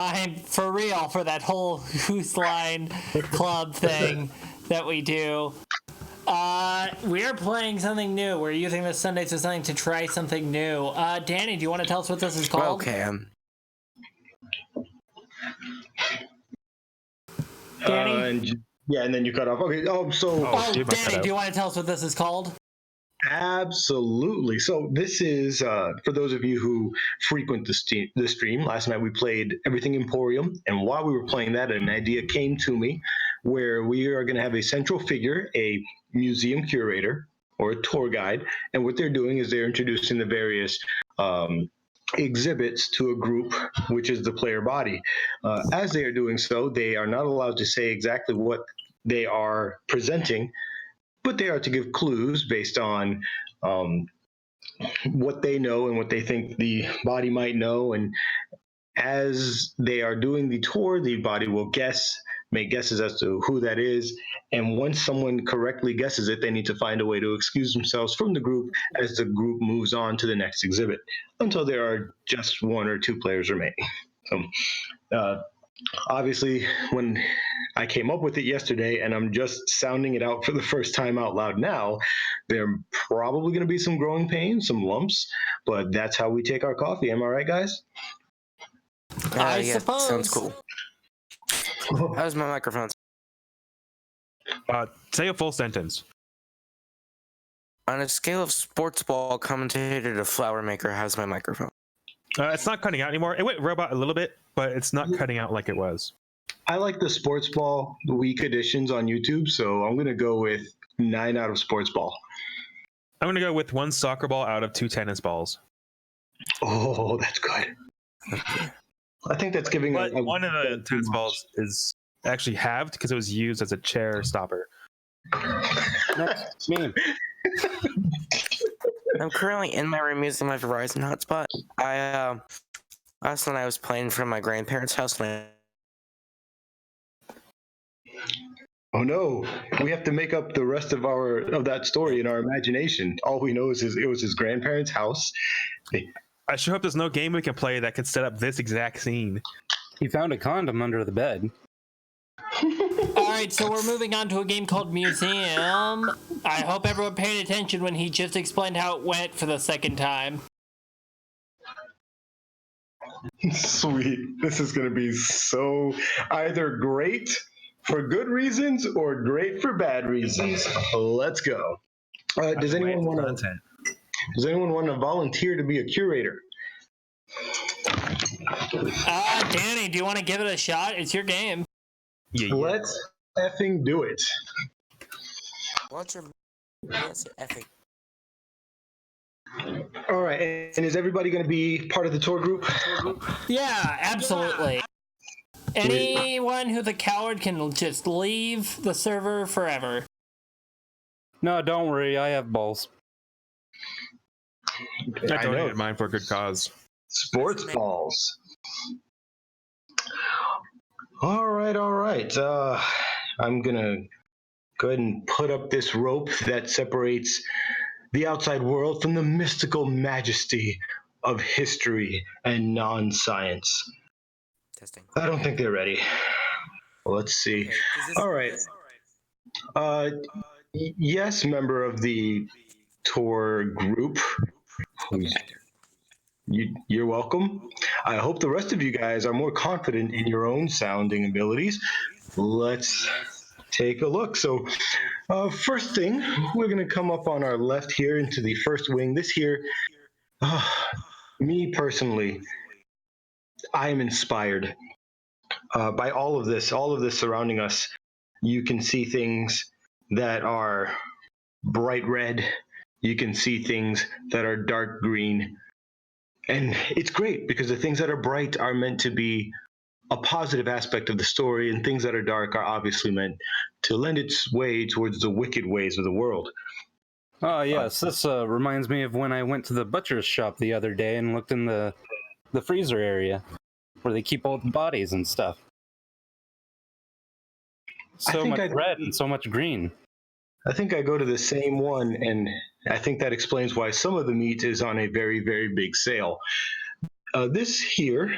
I'm for real for that whole Who's Line Club thing that we do. We are playing something new. We're using this Sunday to something to try something new. Danny, do you want to tell us what this is called? Okay. Danny? And then you cut off. Okay. Danny, do you want to tell us what this is called? Absolutely. So this is, for those of you who frequent the stream, last night we played Everything Emporium, and while we were playing that, an idea came to me where we are going to have a central figure, a museum curator or a tour guide, and what they're doing is they're introducing the various exhibits to a group, which is the player body. As they are doing so, they are not allowed to say exactly what they are presenting, but they are to give clues based on what they know and what they think the body might know. And as they are doing the tour, the body will make guesses as to who that is. And once someone correctly guesses it, they need to find a way to excuse themselves from the group as the group moves on to the next exhibit until there are just one or two players remaining. So, obviously, when I came up with it yesterday and I'm just sounding it out for the first time out loud now, there are probably going to be some growing pains, some lumps, but that's how we take our coffee. Am I right, guys? I yeah, suppose. Sounds cool. How's my microphone? Say a full sentence. On a scale of sports ball commentator to flower maker, how's my microphone? It's not cutting out anymore. It went robot a little bit, but it's not cutting out like it was. I like the sports ball week editions on YouTube, so I'm going to go with 9 out of sports ball. I'm going to go with 1 soccer ball out of 2 tennis balls. Oh, that's good. I think that's giving But one of the tennis balls is actually halved because it was used as a chair stopper. Next meme. I'm currently in my room using my Verizon hotspot. Last night I was playing from my grandparents' house. Oh no, we have to make up the rest of that story in our imagination. All we know is it was his grandparents' house. I sure hope there's no game we can play that could set up this exact scene. He found a condom under the bed. Alright, so we're moving on to a game called Museum. I hope everyone paid attention when he just explained how it went for the second time. Sweet. This is going to be so either great for good reasons or great for bad reasons. Let's go. Does anyone want to volunteer to be a curator? Danny, do you want to give it a shot? It's your game. Yeah. Let's effing do it. What's your effing? All right, and is everybody going to be part of the tour group? Yeah, absolutely. Anyone who's a coward can just leave the server forever. No, don't worry. I have balls. I donated mine for a good cause. Sports balls. All right. I'm going to go ahead and put up this rope that separates the outside world from the mystical majesty of history and non-science. Testing. I don't think they're ready. Let's see. Okay, all right. Yes, member of the tour group. You're welcome. I hope the rest of you guys are more confident in your own sounding abilities. Let's take a look. So first thing, we're going to come up on our left here into the first wing. This here, me personally, I am inspired by all of this surrounding us. You can see things that are bright red. You can see things that are dark green. And it's great because the things that are bright are meant to be a positive aspect of the story, and things that are dark are obviously meant to lend its way towards the wicked ways of the world. Oh, yes. This reminds me of when I went to the butcher's shop the other day and looked in the freezer area where they keep all the bodies and stuff. So much red and so much green. I think I go to the same one, and I think that explains why some of the meat is on a very, very big sale. This here,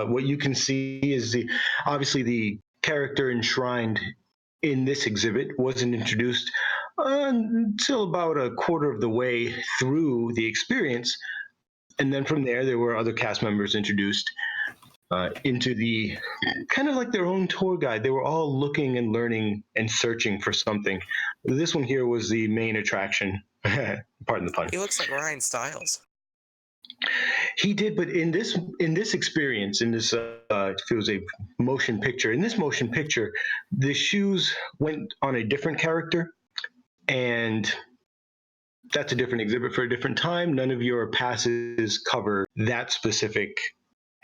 what you can see is obviously the character enshrined in this exhibit wasn't introduced until about a quarter of the way through the experience, and then from there were other cast members introduced into the kind of like their own tour guide. They were all looking and learning and searching for something. This one here was the main attraction. Pardon the pun. He looks like Ryan Stiles. He did, but in this experience, in this if it was a motion picture, in this motion picture, the shoes went on a different character, and that's a different exhibit for a different time. None of your passes cover that specific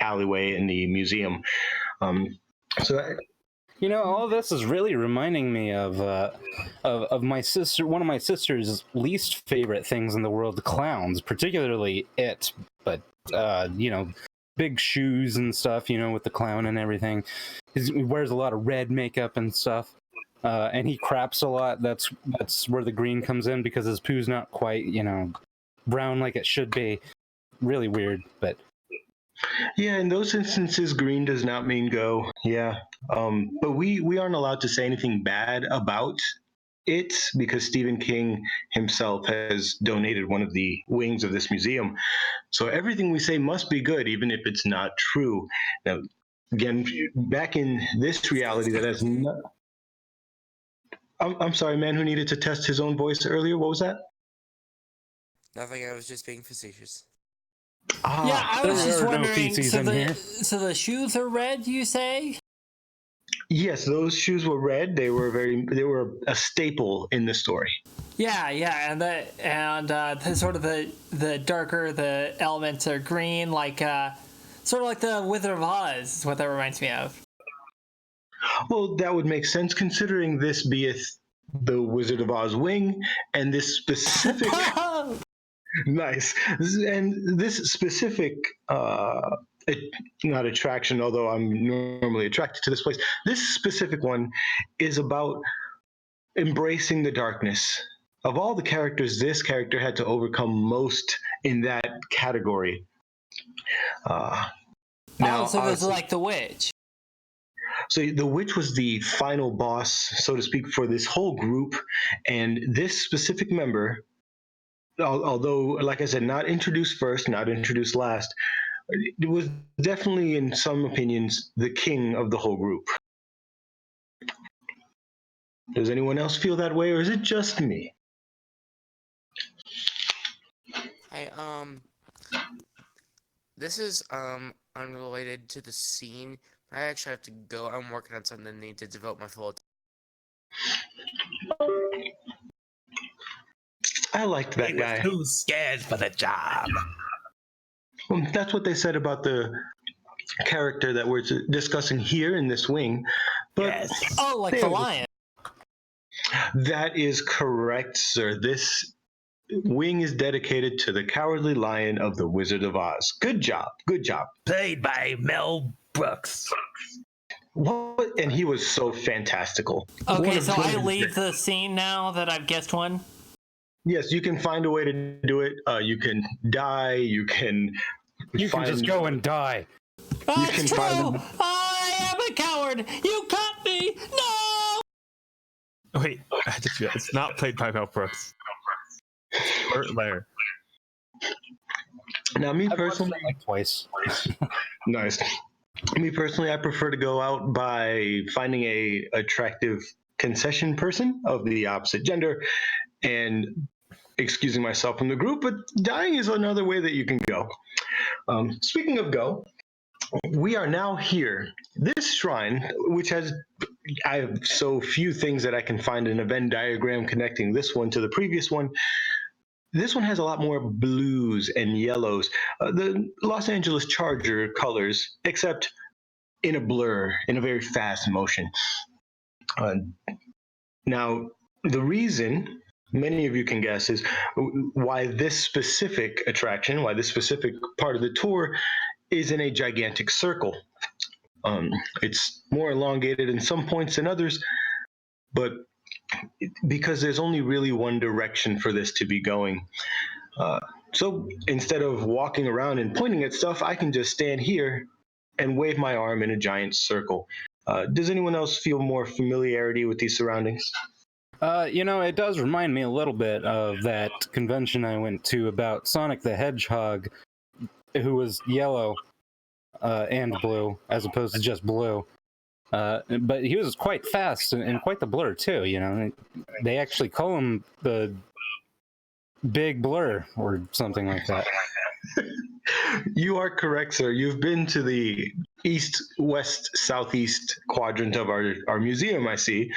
alleyway in the museum. You know, all this is really reminding me of my sister. One of my sister's least favorite things in the world, clowns, particularly it. But you know, big shoes and stuff. You know, with the clown and everything. He wears a lot of red makeup and stuff, and he craps a lot. That's where the green comes in, because his poo's not quite, you know, brown like it should be. Really weird, but. Yeah, in those instances, green does not mean go. Yeah, but we aren't allowed to say anything bad about it because Stephen King himself has donated one of the wings of this museum. So everything we say must be good, even if it's not true. Now, again, back in this reality that has not... I'm sorry, man who needed to test his own voice earlier. What was that? Nothing, I was just being facetious. Yeah, I was just There are no wondering. feces So in the here. so the shoes are red, you say? Yes, those shoes were red. They were a staple in the story. Yeah, and the sort of the darker the elements are green, like sort of like the Wizard of Oz is what that reminds me of. Well, that would make sense considering this beeth the Wizard of Oz wing, and this specific nice, and this specific not attraction, although I'm normally attracted to this place. This specific one is about embracing the darkness. Of all the characters, this character had to overcome most in that category. Now, so it was like the witch. So the witch was the final boss, so to speak, for this whole group, and this specific member, although, like I said, not introduced first, not introduced last, it was definitely, in some opinions, the king of the whole group. Does anyone else feel that way, or is it just me? This is unrelated to the scene. I actually have to go. I'm working on something that need to devote my full attention. I liked that guy. Too scared for the job. Well, that's what they said about the character that we're discussing here in this wing. But Yes. Oh, like the lion. that is correct, sir. This wing is dedicated to the Cowardly Lion of the Wizard of Oz. Good job. Good job. Played by Mel Brooks. What? And he was so fantastical. Okay, so I leave the scene now that I've guessed one. Yes, you can find a way to do it. You can die. You can Just go and die. Oh, can it's true! find them. I am a coward! You caught me! No! Wait, it's not played by Mel Brooks. Burt Lair. Now, me I've watched personally, it like twice. nice. Me personally, I prefer to go out by finding a attractive concession person of the opposite gender and excusing myself from the group, but dying is another way that you can go. Speaking of go, we are now here. This shrine, which I have so few things that I can find in a Venn diagram connecting this one to the previous one. This one has a lot more blues and yellows, the Los Angeles Charger colors, except in a blur, in a very fast motion. Now, the reason many of you can guess is why this specific attraction, why this specific part of the tour is in a gigantic circle. It's more elongated in some points than others, but because there's only really one direction for this to be going. So instead of walking around and pointing at stuff, I can just stand here and wave my arm in a giant circle. Does anyone else feel more familiarity with these surroundings? It does remind me a little bit of that convention I went to about Sonic the Hedgehog, who was yellow and blue, as opposed to just blue. But he was quite fast and quite the blur, too, They actually call him the Big Blur or something like that. You are correct, sir. You've been to the east, west, southeast quadrant of our museum, I see,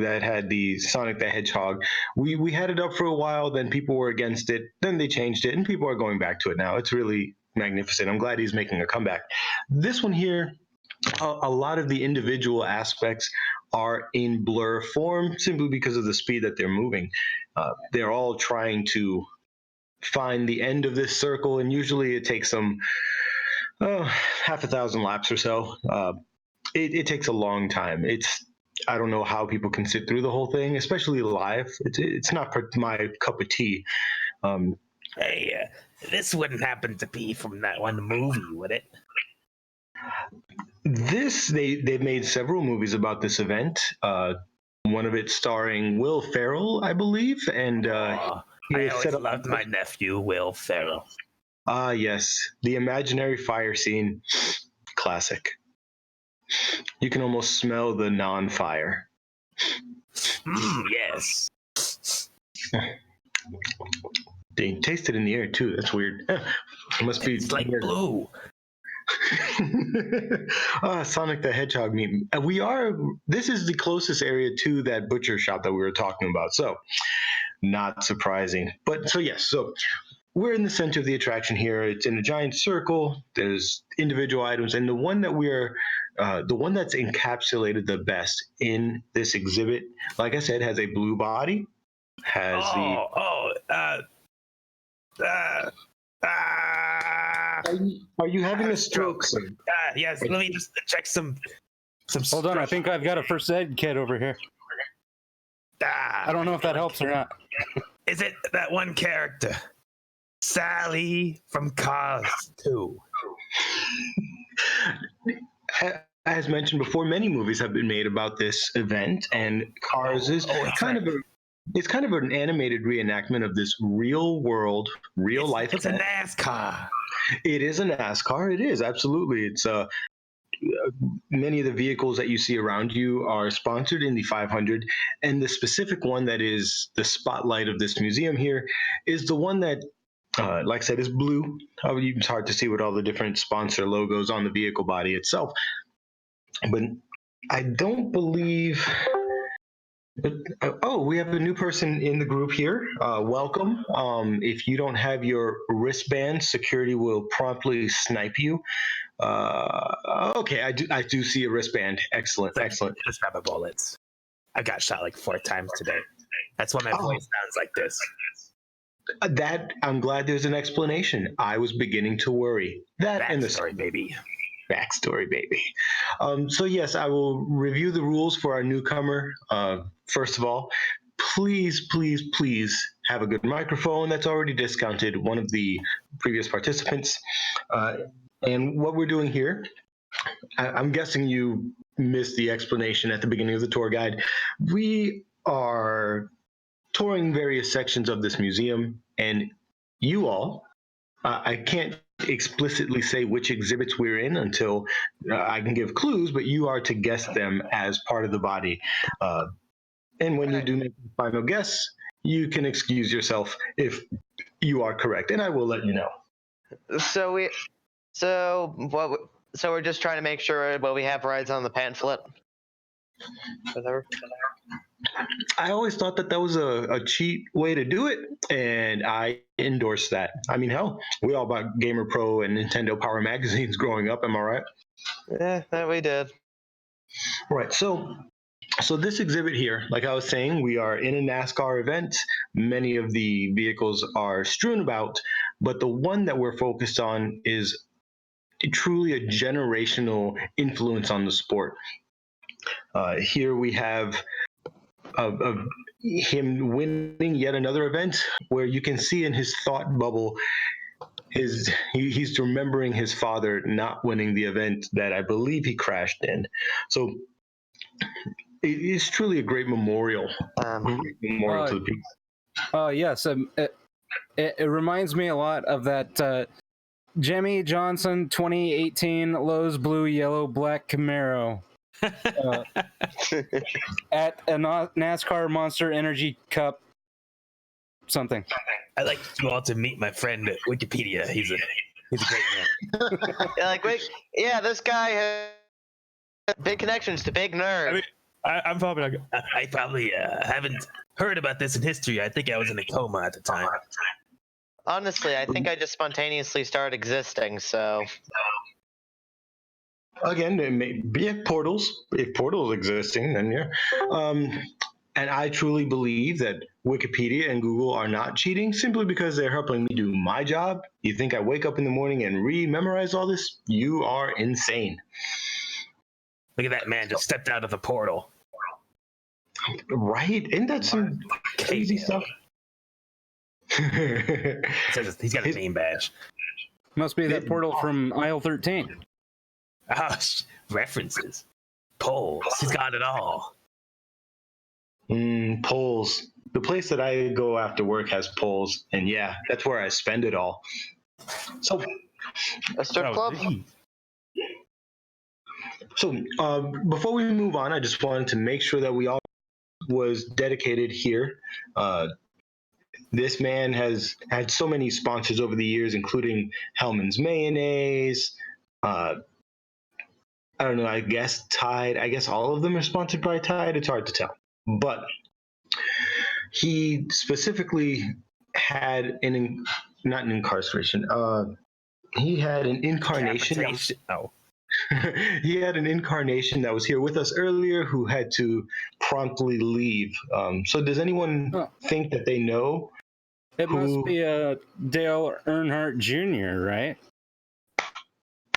that had the Sonic the Hedgehog. We had it up for a while, then people were against it, then they changed it, and people are going back to it now. It's really magnificent. I'm glad he's making a comeback. This one here, a lot of the individual aspects are in blur form simply because of the speed that they're moving. They're all trying to find the end of this circle, and usually it takes them half a thousand laps or so. It takes a long time. I don't know how people can sit through the whole thing, especially live. It's not my cup of tea. Hey, this wouldn't happen to be from that one movie, would it? They've made several movies about this event. One of it starring Will Ferrell, I believe, and I always loved my nephew, Will Ferrell. Ah, yes, the imaginary fire scene, classic. You can almost smell the non-fire. Yes. They taste it in the air too. That's weird. It must be. It's like blue. Sonic the Hedgehog meat. This is the closest area to that butcher shop that we were talking about. So, not surprising. But so we're in the center of the attraction here. It's in a giant circle. There's individual items, and the one that's encapsulated the best in this exhibit, like I said, has a blue body. Are you having a stroke, sir? Yes, let me just check some Hold on, I think I've got a first aid kit over here. I don't know if that helps or not. Is it that one character? Sally from Cars 2. As mentioned before, many movies have been made about this event, and Cars is kind of an animated reenactment of this real life It's event. a NASCAR. It is a NASCAR. It is, absolutely. It's many of the vehicles that you see around you are sponsored in the 500, and the specific one that is the spotlight of this museum here is the one that, like I said, is blue. It's hard to see with all the different sponsor logos on the vehicle body itself. But I don't believe... we have a new person in the group here. Welcome. If you don't have your wristband, security will promptly snipe you. Okay, I do see a wristband. Excellent. Just grab my bullets. I got shot like 4 times today. That's why my voice sounds like this. That I'm glad there's an explanation. I was beginning to worry. Backstory, baby. Backstory, baby. So yes, I will review the rules for our newcomer. First of all, please have a good microphone. That's already discounted one of the previous participants. And what we're doing here, I'm guessing you missed the explanation at the beginning of the tour guide. We are touring various sections of this museum, and you all, I can't explicitly say which exhibits we're in until I can give clues, but you are to guess them as part of the body. And when you do make the final guess, you can excuse yourself if you are correct, and I will let you know. So we're just trying to make sure what we have rides on the pamphlet. Whatever. I always thought that was a cheat way to do it, and I endorse that. I mean, hell, we all bought Gamer Pro and Nintendo Power magazines growing up. Am I right? Yeah, that we did. Right. So this exhibit here, like I was saying, we are in a NASCAR event. Many of the vehicles are strewn about, but the one that we're focused on is truly a generational influence on the sport. Here we have of him winning yet another event where you can see in his thought bubble he's remembering his father not winning the event that I believe he crashed in. So it's truly a great memorial. Memorial to the people. Oh yes, it reminds me a lot of that Jimmy Johnson 2018 Lowe's Blue Yellow Black Camaro at a NASCAR Monster Energy Cup something. I'd like you all to meet my friend Wikipedia. He's a great man. Yeah, this guy has big connections to big nerds. I mean, I'm probably not, I probably haven't heard about this in history. I think I was in a coma at the time. Honestly, I think I just spontaneously started existing, so... Again, it may be portals. If portals existing, then yeah. And I truly believe that Wikipedia and Google are not cheating simply because they're helping me do my job. You think I wake up in the morning and memorize all this? You are insane. Look at that man just stepped out of the portal. Right? Isn't that some crazy stuff? He's got a name badge. Must be that portal from aisle 13. Oh, references. Polls. He's got it all. Polls. The place that I go after work has polls, and yeah, that's where I spend it all. So, a strip club? So, before we move on, I just wanted to make sure that we all was dedicated here. This man has had so many sponsors over the years, including Hellman's Mayonnaise. I don't know, I guess Tide. I guess all of them are sponsored by Tide. It's hard to tell. But he specifically had not an incarceration. He had an incarnation. He had an incarnation that was here with us earlier who had to promptly leave. So does anyone think that they know? It must be Dale Earnhardt Jr., right?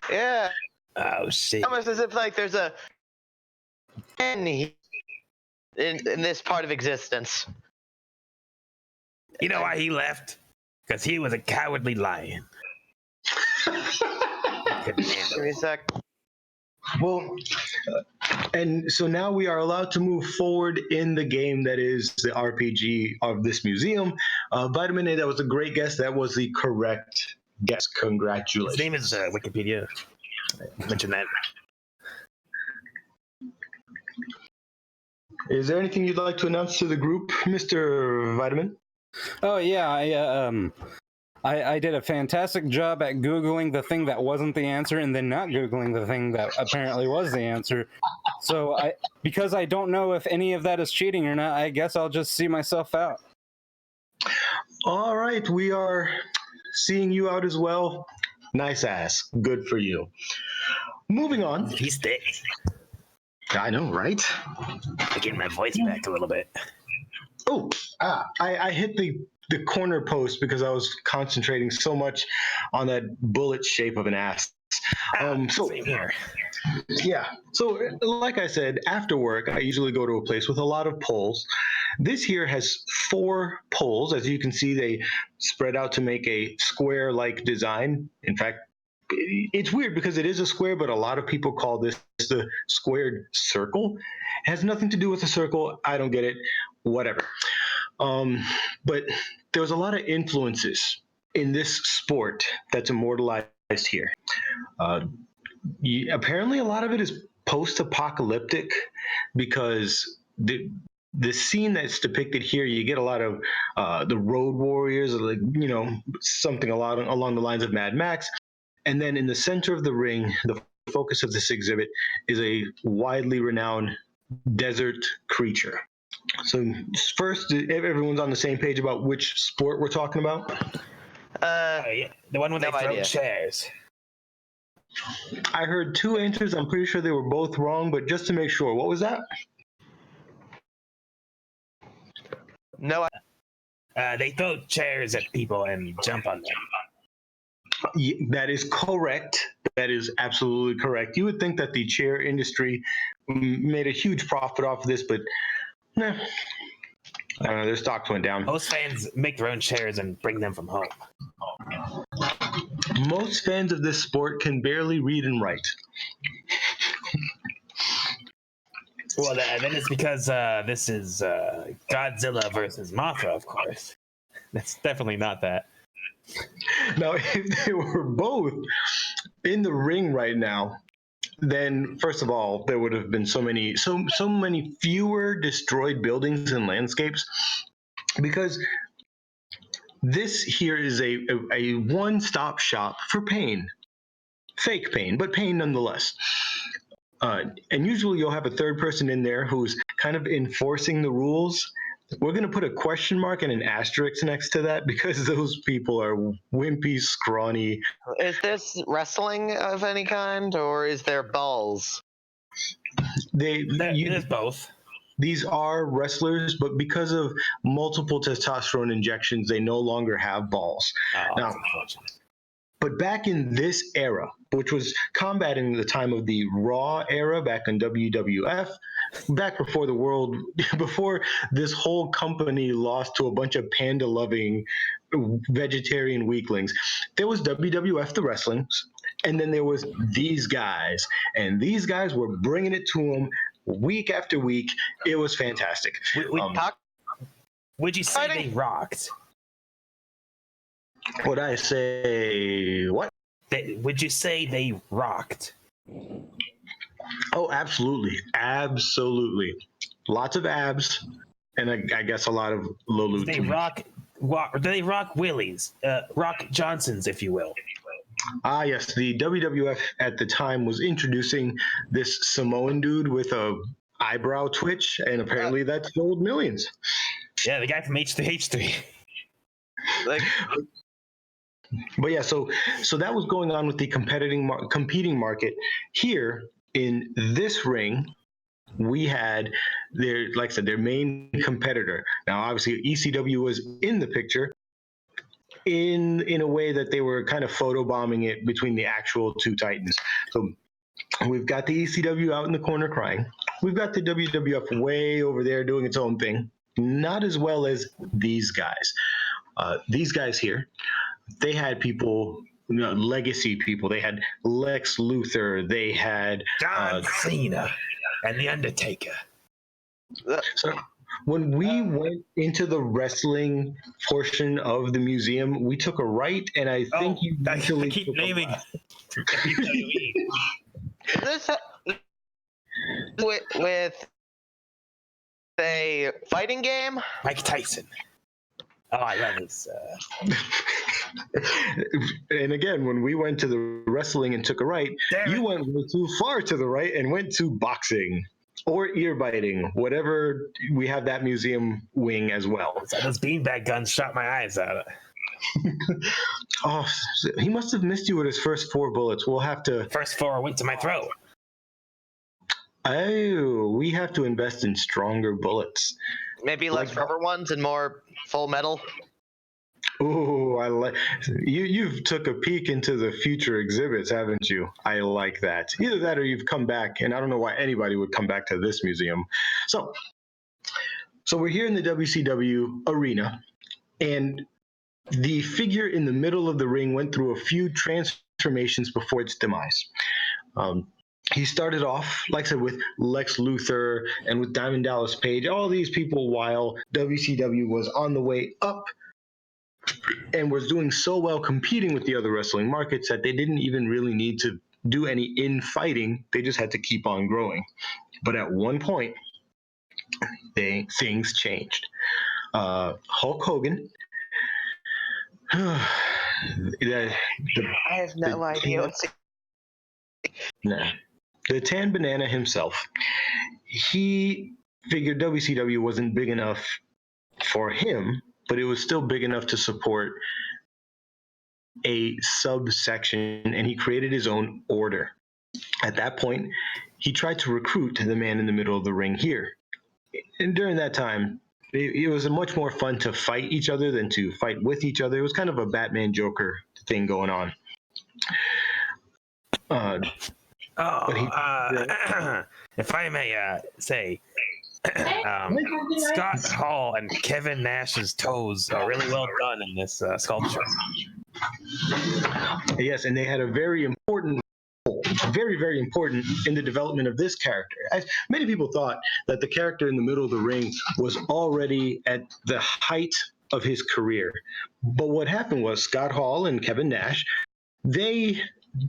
Yeah. Oh, shit. Almost as if like there's a in this part of existence. You know why he left? Because he was a cowardly lion. Give me a sec. Well, and so now we are allowed to move forward in the game that is the RPG of this museum. Vitamin A, that was a great guess. That was the correct guess. Congratulations. His name is Wikipedia. I mentioned that. Is there anything you'd like to announce to the group, Mr. Vitamin? Oh yeah, I did a fantastic job at Googling the thing that wasn't the answer and then not Googling the thing that apparently was the answer. So because I don't know if any of that is cheating or not, I guess I'll just see myself out. All right, we are seeing you out as well. Nice ass. Good for you. Moving on. He's thick. I know, right? I get my voice back a little bit. Oh, I hit the corner post because I was concentrating so much on that bullet shape of an ass. Same here. Yeah. So, like I said, after work, I usually go to a place with a lot of poles. This here has 4 poles. As you can see, they spread out to make a square-like design. In fact, it's weird because it is a square, but a lot of people call this the squared circle. It has nothing to do with a circle. I don't get it. Whatever. But there was a lot of influences in this sport that's immortalized here. Apparently, a lot of it is post-apocalyptic because the scene that's depicted here, you get a lot of the road warriors, like something along the lines of Mad Max. And then in the center of the ring, the focus of this exhibit is a widely renowned desert creature. So first, everyone's on the same page about which sport we're talking about? Yeah. The one where they throw idea. chairs. I heard 2 answers. I'm pretty sure they were both wrong, but just to make sure, what was that? No, They throw chairs at people and jump on them. That is correct. That is absolutely correct. You would think that the chair industry made a huge profit off of this, but nah. I don't know, their stocks went down. Most fans make their own chairs and bring them from home. Most fans of this sport can barely read and write. Well, then it's because this is Godzilla versus Mothra, of course. That's definitely not that. Now, if they were both in the ring right now, then first of all, there would have been so many fewer destroyed buildings and landscapes, because this here is a one-stop shop for pain. Fake pain, but pain nonetheless. And usually you'll have a third person in there who's kind of enforcing the rules. We're going to put a question mark and an asterisk next to that, because those people are wimpy, scrawny. Is this wrestling of any kind, or is there balls? It is both. These are wrestlers, but because of multiple testosterone injections, they no longer have balls. Oh, Now, that's unfortunate. but back in this era, which was combating the time of the Raw era back in WWF, back before this whole company lost to a bunch of panda-loving vegetarian weaklings, there was WWF, the wrestlings, and then there was these guys. And these guys were bringing it to them week after week. It was fantastic. Would you say they rocked? Would I say what? Would you say they rocked? Oh, absolutely. Absolutely. Lots of abs, and I guess a lot of low Do they rock willies? Rock Johnsons, if you will. Ah, yes. The WWF at the time was introducing this Samoan dude with a eyebrow twitch, and apparently that sold millions. Yeah, the guy from H3H3. Like, But yeah, so that was going on with the competing market. Here in this ring, we had like I said, their main competitor. Now, obviously, ECW was in the picture in a way that they were kind of photobombing it between the actual two titans. So we've got the ECW out in the corner crying. We've got the WWF way over there doing its own thing. Not as well as these guys. These guys here, they had people, legacy people. They had Lex Luthor. They had John Cena and The Undertaker. So when we went into the wrestling portion of the museum, we took a right, and I think you I usually keep took a naming left. WWE. this with a fighting game. Mike Tyson. Oh, I love this. And again, when we went to the wrestling and took a right, you went way too far to the right and went to boxing or ear biting, whatever. We have that museum wing as well. Those beanbag guns shot my eyes out. Oh, he must have missed you with his first 4 bullets. We'll have to. First 4 went to my throat. Oh, we have to invest in stronger bullets. Maybe less rubber ones and more full metal. Oh, I like you. You've took a peek into the future exhibits, haven't you? I like that. Either that, or you've come back, and I don't know why anybody would come back to this museum. So we're here in the WCW arena, and the figure in the middle of the ring went through a few transformations before its demise. He started off, like I said, with Lex Luthor and with Diamond Dallas Page, all these people, while WCW was on the way up and was doing so well competing with the other wrestling markets that they didn't even really need to do any infighting. They just had to keep on growing. But at one point, things changed. Hulk Hogan. I have no idea what's. Nah. The Tan Banana himself, he figured WCW wasn't big enough for him, but it was still big enough to support a subsection, and he created his own order. At that point, he tried to recruit the man in the middle of the ring here. And during that time, it was much more fun to fight each other than to fight with each other. It was kind of a Batman Joker thing going on. If I may say, Scott Hall and Kevin Nash's toes are really well done in this sculpture. Yes, and they had a very important role, very, very important in the development of this character. As many people thought that the character in the middle of the ring was already at the height of his career. But what happened was Scott Hall and Kevin Nash, they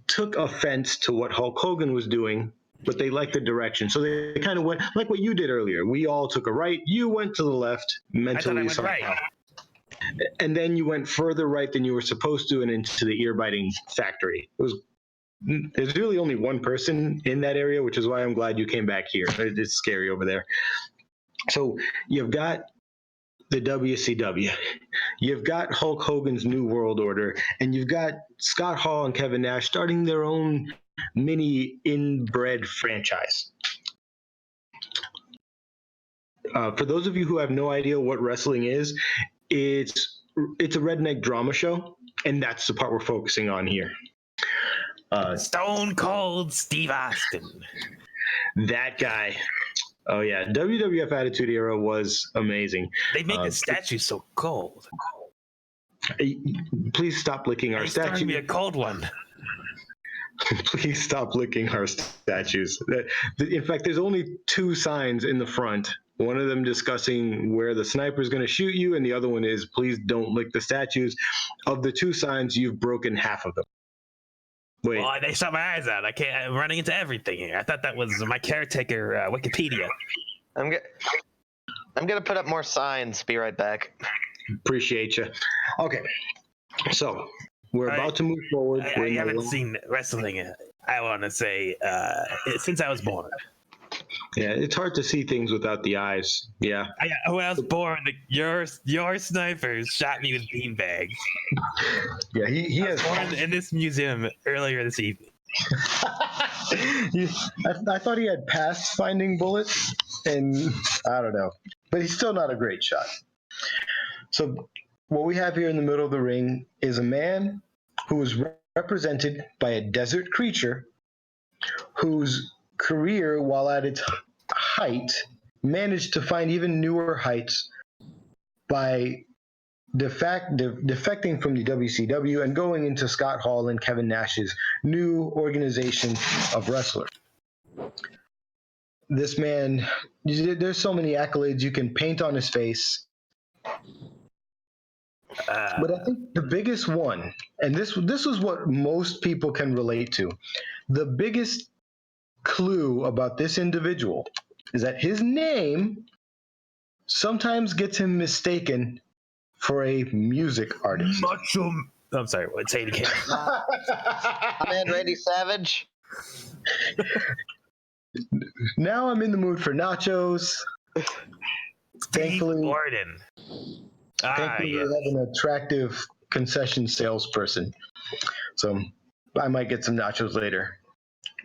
took offense to what Hulk Hogan was doing, but they liked the direction. So they kind of went like what you did earlier. We all took a right. You went to the left mentally. I went right. And then you went further right than you were supposed to and into the ear-biting factory. There's really only one person in that area, which is why I'm glad you came back here. It's scary over there. So you've got the WCW, you've got Hulk Hogan's New World Order, and you've got Scott Hall and Kevin Nash starting their own mini inbred franchise. For those of you who have no idea what wrestling is, it's a redneck drama show, and that's the part we're focusing on here. Stone Cold Steve Austin. That guy. Oh yeah, WWF Attitude Era was amazing. They make the statue so cold. Please stop licking our He's throwing statues. me a cold one. Please stop licking our statues. In fact, there's only 2 signs in the front. One of them discussing where the sniper is going to shoot you, and the other one is please don't lick the statues. Of the 2 signs, you've broken half of them. Wait. Well, they shut my eyes out. I'm running into everything here. I thought that was my caretaker Wikipedia. I'm gonna put up more signs. Be right back. Appreciate you. Okay, so we're about to move forward. I haven't seen wrestling, I want to say, since I was born. Yeah, it's hard to see things without the eyes. Yeah. When I was born, your snipers shot me with beanbags. Yeah, he has. Born in this museum earlier this evening. I thought he had passed finding bullets, and I don't know, but he's still not a great shot. So what we have here in the middle of the ring is a man who is represented by a desert creature whose career, while at its height, managed to find even newer heights by defecting from the WCW and going into Scott Hall and Kevin Nash's new organization of wrestlers. This man, there's so many accolades you can paint on his face. But I think the biggest one, and this is what most people can relate to, the biggest clue about this individual is that his name sometimes gets him mistaken for a music artist. I'm sorry, say it again. Man, Randy Savage. Now I'm in the mood for nachos. Thankfully, Gordon. Thankfully, we have an attractive concession salesperson. So I might get some nachos later.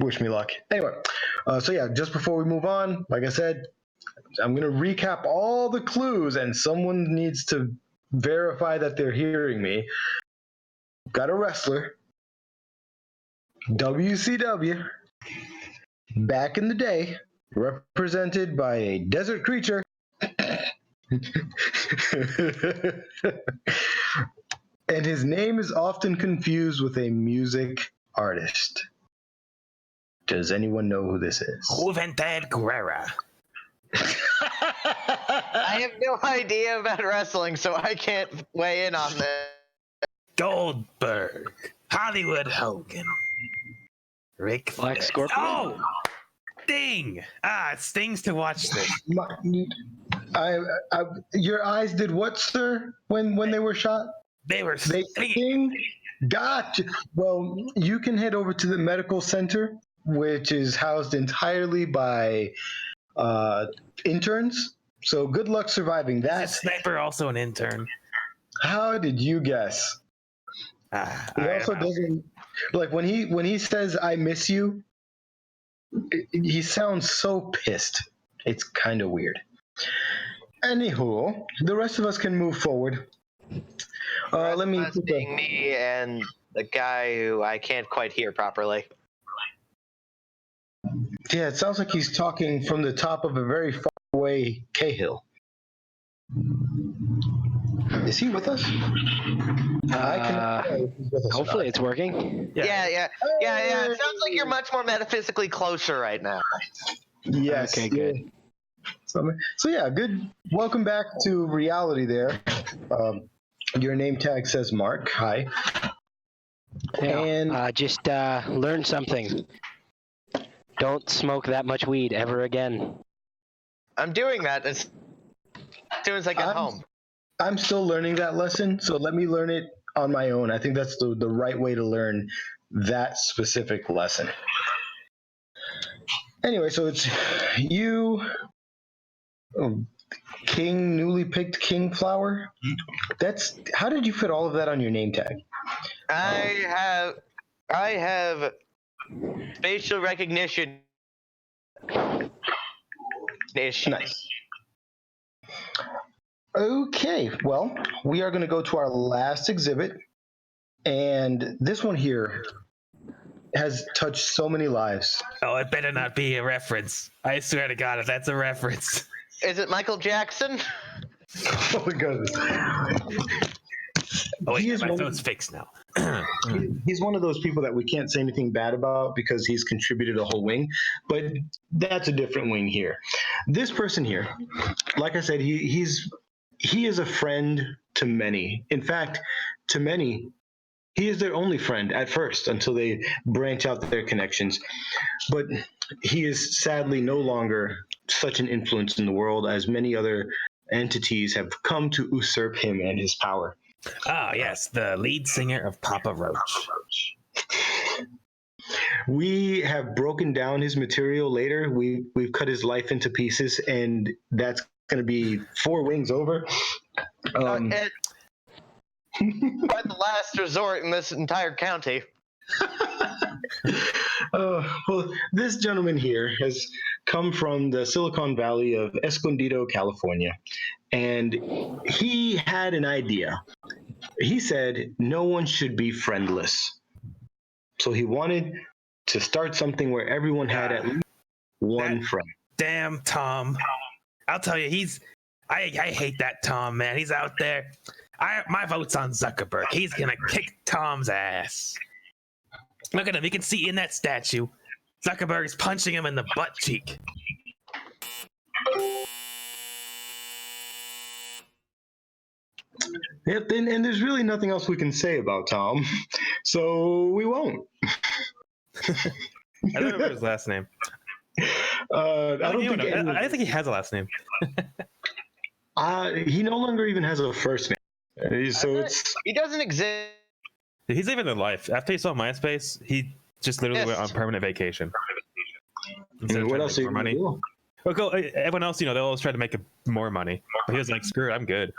Wish me luck. Anyway, so yeah, just before we move on, like I said, I'm going to recap all the clues, and someone needs to verify that they're hearing me. Got a wrestler, WCW, back in the day, represented by a desert creature. And his name is often confused with a music artist. Does anyone know who this is? Juventud Guerrera. I have no idea about wrestling, so I can't weigh in on this. Goldberg. Hollywood Hogan. Rick Black Flair. Scorpion? Oh! Sting! It stings to watch this. Your eyes did what, sir, when they were shot? They were They stinging. sting? Gotcha. Well, you can head over to the medical center, which is housed entirely by interns. So good luck surviving Is that. this sniper also an intern? How did you guess? He also doesn't like when he says "I miss you." He sounds so pissed. It's kind of weird. Anywho, the rest of us can move forward. Let me. Being me and the guy who I can't quite hear properly. Yeah, it sounds like he's talking from the top of a very far away Cahill. Is he with us? I cannot tell if he's with us or Hopefully not. it's working. Yeah. It sounds like you're much more metaphysically closer right now. Yes. Okay, good. So yeah, good. Welcome back to reality. There, your name tag says Mark. Hi. Yeah, And just learn something. Don't smoke that much weed ever again. I'm doing that as soon as I get home. I'm still learning that lesson, so let me learn it on my own. I think that's the right way to learn that specific lesson. Anyway, so it's you, King, newly picked King Flower. That's how did you fit all of that on your name tag? I have facial recognition. Nice. Okay, well, we are going to go to our last exhibit, and this one here has touched so many lives. Oh, it better not be a reference. I swear to God, if that's a reference. Is it Michael Jackson? Oh my goodness. Oh wait, He is my one- phone's fixed now. He's one of those people that we can't say anything bad about because he's contributed a whole wing, but that's a different wing here. This person here, like I said, he is a friend to many. In fact, to many, he is their only friend at first until they branch out their connections. But he is sadly no longer such an influence in the world as many other entities have come to usurp him and his power. Ah, yes, the lead singer of Papa Roach. We have broken down his material later. We've cut his life into pieces, and that's going to be 4 wings over. By the last resort in this entire county. Well, this gentleman here has come from the Silicon Valley of Escondido, California, and he had an idea. He said no one should be friendless. So he wanted to start something where everyone had at least one friend. Damn Tom. I'll tell you, I hate that Tom, man. He's out there. My vote's on Zuckerberg. He's gonna kick Tom's ass. Look at him. You can see in that statue. Zuckerberg's punching him in the butt cheek. Yep, and there's really nothing else we can say about Tom, so we won't. I don't remember his last name. I don't think I think he has a last name. he no longer even has a first name. So it's He doesn't exist. He's living a life. After he saw MySpace, he just literally Yes. went on permanent vacation. Instead of what trying to else make are you more gonna money. do? Well, everyone else, they'll always try to make more money. But he was like, screw it, I'm good.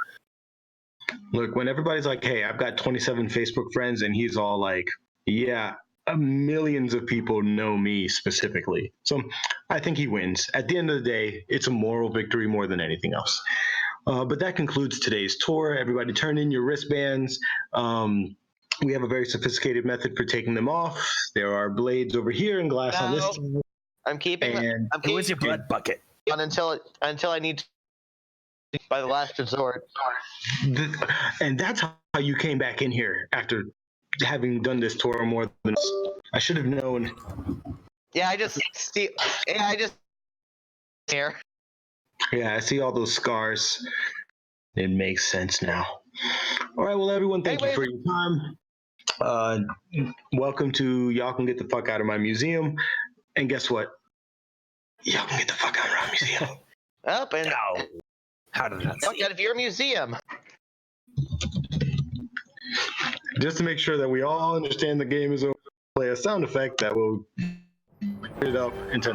Look, when everybody's like, "Hey, I've got 27 Facebook friends," and he's all like, "Yeah, millions of people know me specifically." So I think he wins. At the end of the day, it's a moral victory more than anything else. But that concludes today's tour. Everybody turn in your wristbands. We have a very sophisticated method for taking them off. There are blades over here and glass on this. No. I'm keeping it. And I'm Who is your keeping blood bucket? it on until I need to by the last resort. and that's how you came back in here after having done this tour more than I should have known. Yeah, I just here. Yeah, I see all those scars. It makes sense now. All right, well, everyone, thank you Wait. for your time. Welcome to Y'all Can Get the Fuck Out of My Museum. And guess what? Y'all can get the fuck out of our museum. Up and No. How did that fuck out of your museum. Just to make sure that we all understand the game is over, play a sound effect that will put it up into.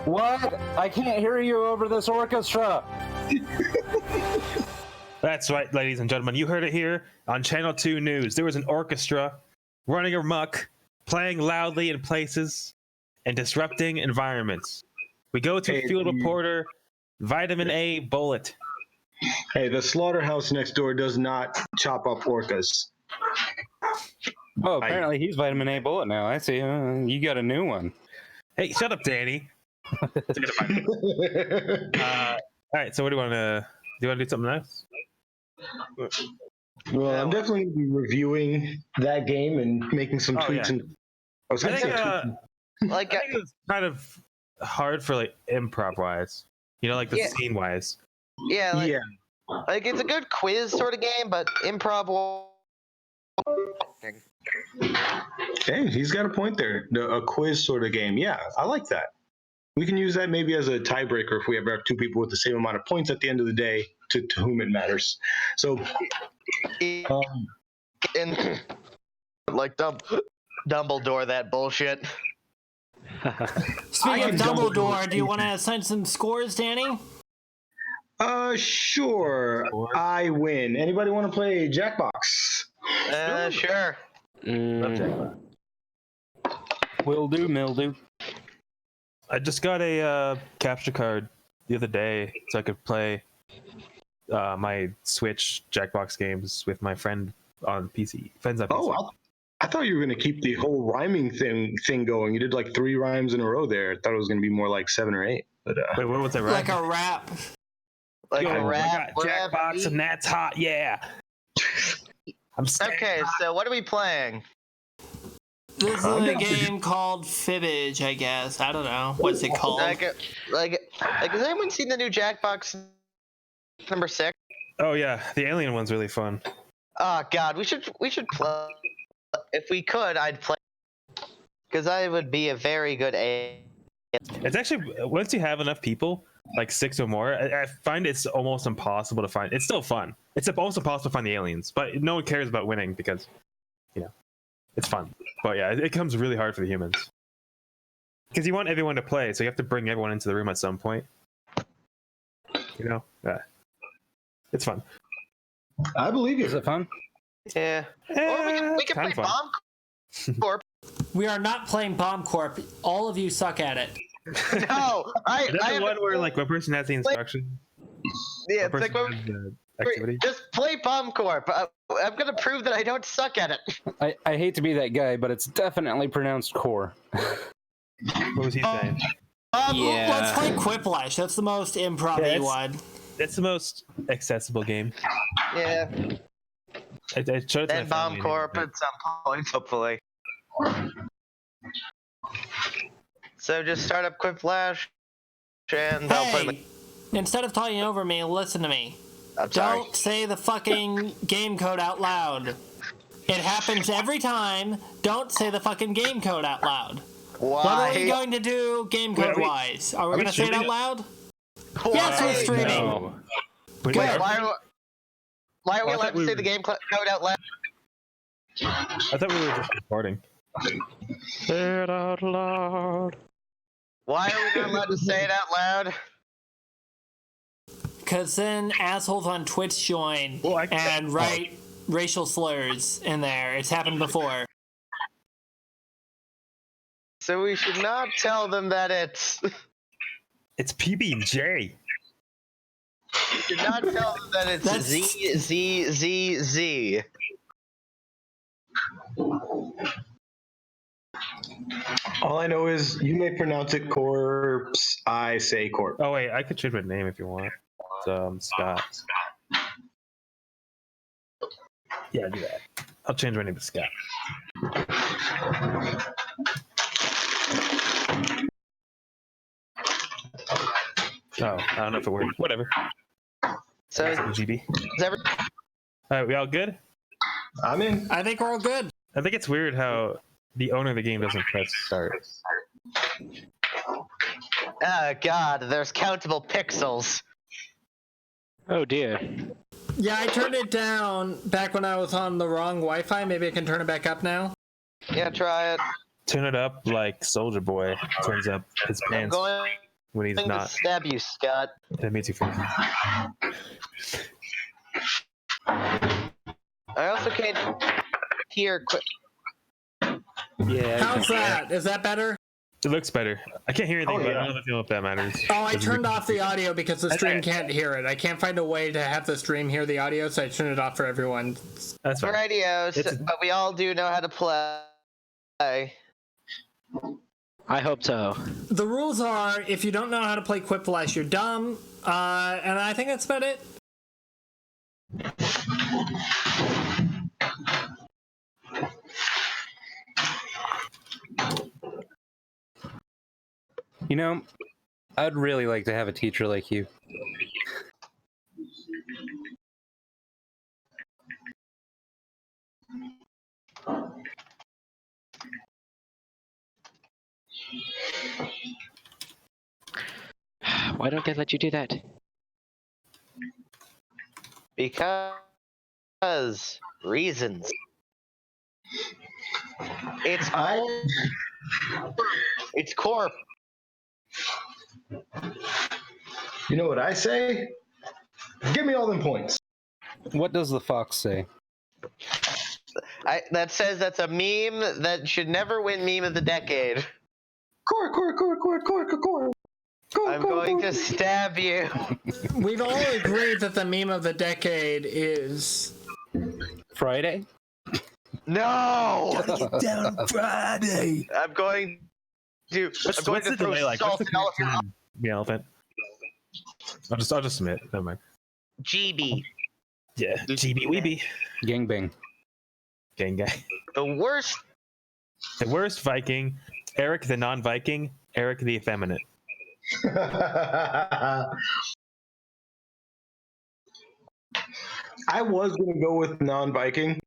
What? I can't hear you over this orchestra. That's right, ladies and gentlemen. You heard it here on Channel 2 News. There was an orchestra running amok, playing loudly in places, and disrupting environments. We go to Hey, field reporter, Vitamin A Bullet. Hey, the slaughterhouse next door does not chop up orcas. Oh, apparently he's Vitamin A Bullet now. I see. You got a new one. Hey, shut up, Danny. It's a good fight. All right. So what do you want to? Do you want to do something else? Well, I'm definitely gonna be reviewing that game and making some Oh, tweaks. yeah. And I was I gonna think, say tweaks. Like, I think it was kind of hard for like improv wise. You know, like the Yeah. scene wise. yeah, Yeah, like it's a good quiz sort of game, but improv. hey, he's got a point there. A quiz sort of game. Yeah, I like that. We can use that maybe as a tiebreaker if we ever have two people with the same amount of points at the end of the day, to whom it matters. So, In like Dumbledore, that bullshit. Speaking of can Dumbledore, do you want to assign some scores, Danny? Sure. I win. Anybody want to play Jackbox? Sure. Will do, mildew. I just got a capture card the other day so I could play my Switch Jackbox games with my friend on PC. Friends on PC. Oh, I thought you were going to keep the whole rhyming thing going. You did like 3 rhymes in a row there. I thought it was going to be more like 7 or 8. But Wait, what was that? Right? Like a rap. Like Yo, a I rap. got Jackbox and that's hot. Yeah. I'm staying Okay, hot. so what are we playing? This is a game called Fibbage, I guess. I don't know. What's it called? Like, has anyone seen the new Jackbox number 6? Oh yeah, the alien one's really fun. Oh God, we should play. If we could, I'd play. Because I would be a very good A. It's actually once you have enough people, like 6 or more, I find it's almost impossible to find. It's still fun. It's almost impossible to find the aliens, but no one cares about winning because, you know, it's fun. But yeah, it comes really hard for the humans because you want everyone to play, so you have to bring everyone into the room at some point. You know, yeah, it's fun. I believe you. Is it fun? Yeah. Or we can play kinda fun. Bomb Corp. We are not playing Bomb Corp. All of you suck at it. No, I Is that the haven't- one where like one person has the instruction? Yeah, One it's like person has the activity. just play Bomb Corp. I'm gonna prove that I don't suck at it. I hate to be that guy, but it's definitely pronounced core. What was he saying? Let's play Quiplash. That's the most improv-y Yeah, one. It's the most accessible game. Yeah. I showed it to my And Bomb family Corp and at some point, hopefully. So just start up Quiplash, and I'll play Hey, instead of talking over me, listen to me. I'm sorry. Don't say the fucking game code out loud. It happens every time. Don't say the fucking game code out loud. What are we Why? going to do game Wait, code wise? Are we going to say it out streaming loud? Yes, we're streaming. No. Wait, Good. Why are we Oh, I allowed thought to we say were- the game code out loud? I thought we were just recording. Say it out loud. Why are we not allowed to say it out loud? Because then assholes on Twitch join Well, and write racial slurs in there. It's happened before. So we should not tell them that it's. It's PB&J. We should not tell them that it's That's- Z. All I know is you may pronounce it corpse. I say corpse. Oh wait, I could change my name if you want. It's Scott. Yeah, do that. I'll change my name to Scott. Oh, I don't know if it worked. Whatever. So GB. is every- All right, we all good? I'm in. I think we're all good. I think it's weird how the owner of the game doesn't press start. Oh God, there's countable pixels. Oh dear. Yeah, I turned it down back when I was on the wrong Wi-Fi. Maybe I can turn it back up now. Yeah, try it. Turn it up like Soldier Boy turns up his I'm pants going when he's to not. stab you, Scott. That means you face. I also can't hear quick. Yeah. How's that? Is that better? It looks better. I can't hear anything, Oh, but yeah. I don't know if that matters. Oh, I turned off the audio because the stream Okay. can't hear it. I can't find a way to have the stream hear the audio, so I turned it off for everyone. That's fine. Radios, It's- but we all do know how to play. I hope so. The rules are, if you don't know how to play Quiplash, you're dumb. And I think that's about it. You know, I'd really like to have a teacher like you. Why don't they let you do that? Because reasons. It's it's corp. You know what I say? Give me all them points. What does the fox say? That says that's a meme that should never win meme of the decade. Core. I'm going to stab you. We've all agreed that the meme of the decade is... Friday? No! Down Friday. I'm going to What's the throw delay like? salt What's the and elephant. connection? The elephant. I'll just submit. Never mind. GB. Yeah. GB Weeby. Gangbang. Gang gang. The worst. The worst Viking. Eric the non-Viking. Eric the effeminate. I was going to go with non-Viking,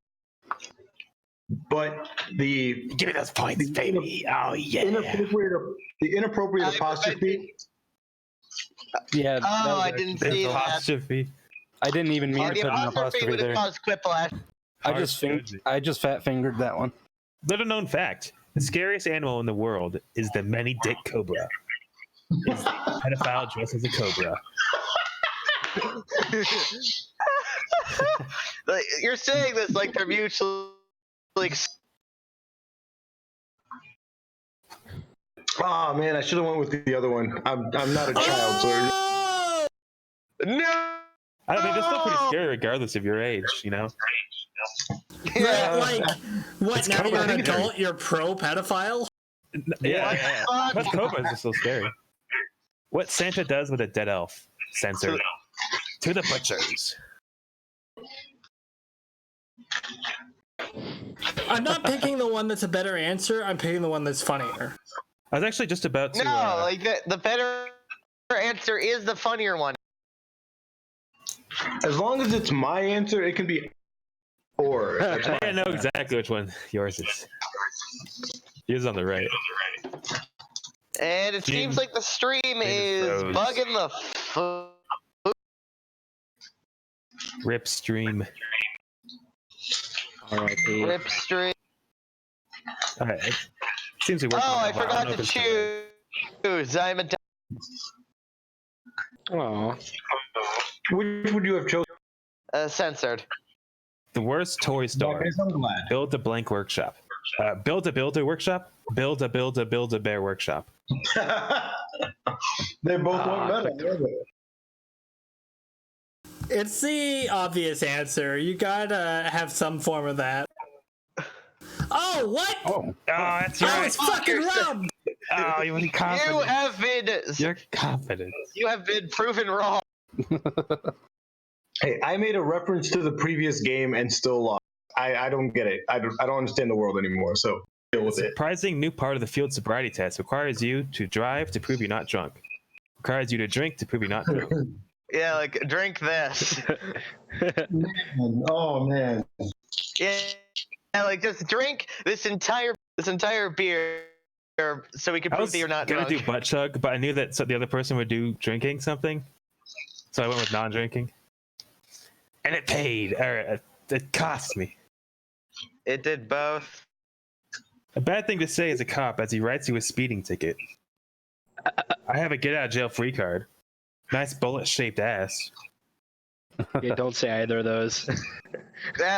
but the Give me those points, baby. Oh yeah. inappropriate apostrophe. Yeah. that Oh, was I actually- didn't see that. Apostrophe. I didn't even mean to The put an apostrophe apostrophe would have there. caused quiplash. I just fat fingered that one. Little known fact: the scariest animal in the world is the many-dick cobra. Is the pedophile dressed as a cobra? Like, you're saying this like they're mutually. Oh man, I should have went with the other one. I'm not a child, so No. I don't think they're still pretty scary, regardless of your age. You know. Yeah. Like, what, It's now Cobra you're an Leader. adult, you're pro-pedophile? Yeah. Fuck. But cobras are so scary. What Santa does with a dead elf? Censored. To the butchers. I'm not picking the one that's a better answer, I'm picking the one that's funnier. I was actually just about to. No, like the better answer is the funnier one. as long as it's my answer, it can be. Or I think I know exactly which one yours is. Yours is on the right. And it Jim- seems like the stream is froze. bugging the Rip stream. R.I.P. rip stream. All right. It seems to be working. Oh, I out well. forgot don't know to if it's delayed. choose. I'm a Aw. which would you have chosen? censored. The worst toy store. I'm glad. Build a blank workshop. Build a builder workshop. Build a bear workshop. They both went better. It's the obvious answer. You gotta have some form of that. Oh, what? Oh. Oh, that's I right. was fucking You're so- robbed! Oh, you really You confident. have been You're confident. you have been proven wrong. Hey, I made a reference to the previous game and still lost. I don't get it. I don't understand the world anymore. So deal with it. Surprising new part of the field sobriety test requires you to drive to prove you're not drunk. Requires you to drink to prove you're not drunk. Yeah, like drink this. Oh man. Yeah, like just drink this entire beer, so we can I prove was that you're not gonna drunk. do butt chug, but I knew that the other person would do drinking something, so I went with non-drinking, and it paid. Or it cost me. It did both. A bad thing to say as a cop as he writes you a speeding ticket. I have a get out of jail free card. Nice bullet-shaped ass. Yeah, don't say either of those.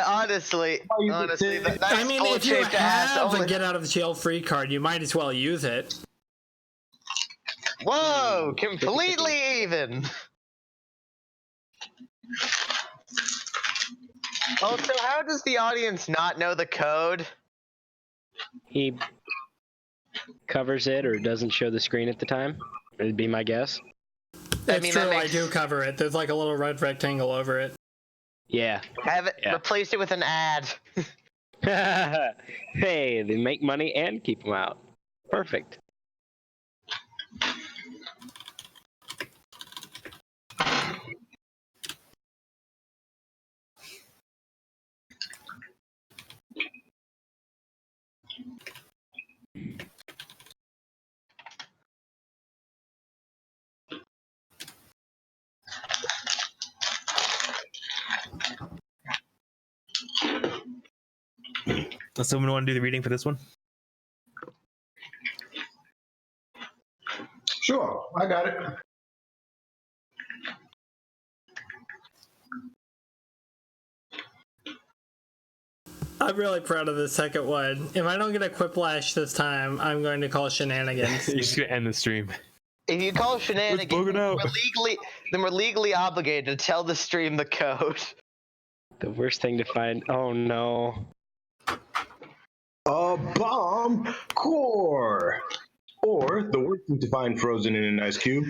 Honestly, the nice I mean, if you bullet-shaped ass have a only- get out of jail free card, you might as well use it. Whoa, completely even. Also, how does the audience not know the code? He covers it or doesn't show the screen at the time. It'd be my guess. That's mean, true. that I makes- do cover it. There's like a little red rectangle over it. Yeah. Have it Yeah. replace it with an ad. Hey, they make money and keep them out. Perfect. Does someone want to do the reading for this one? Sure, I got it. I'm really proud of the second one. If I don't get a quiplash this time, I'm going to call shenanigans. You're just gonna end the stream. If you call shenanigans, bug it out. then we're legally obligated to tell the stream the code. The worst thing to find. Oh no. A bomb core. Or the worst thing to find frozen in an ice cube.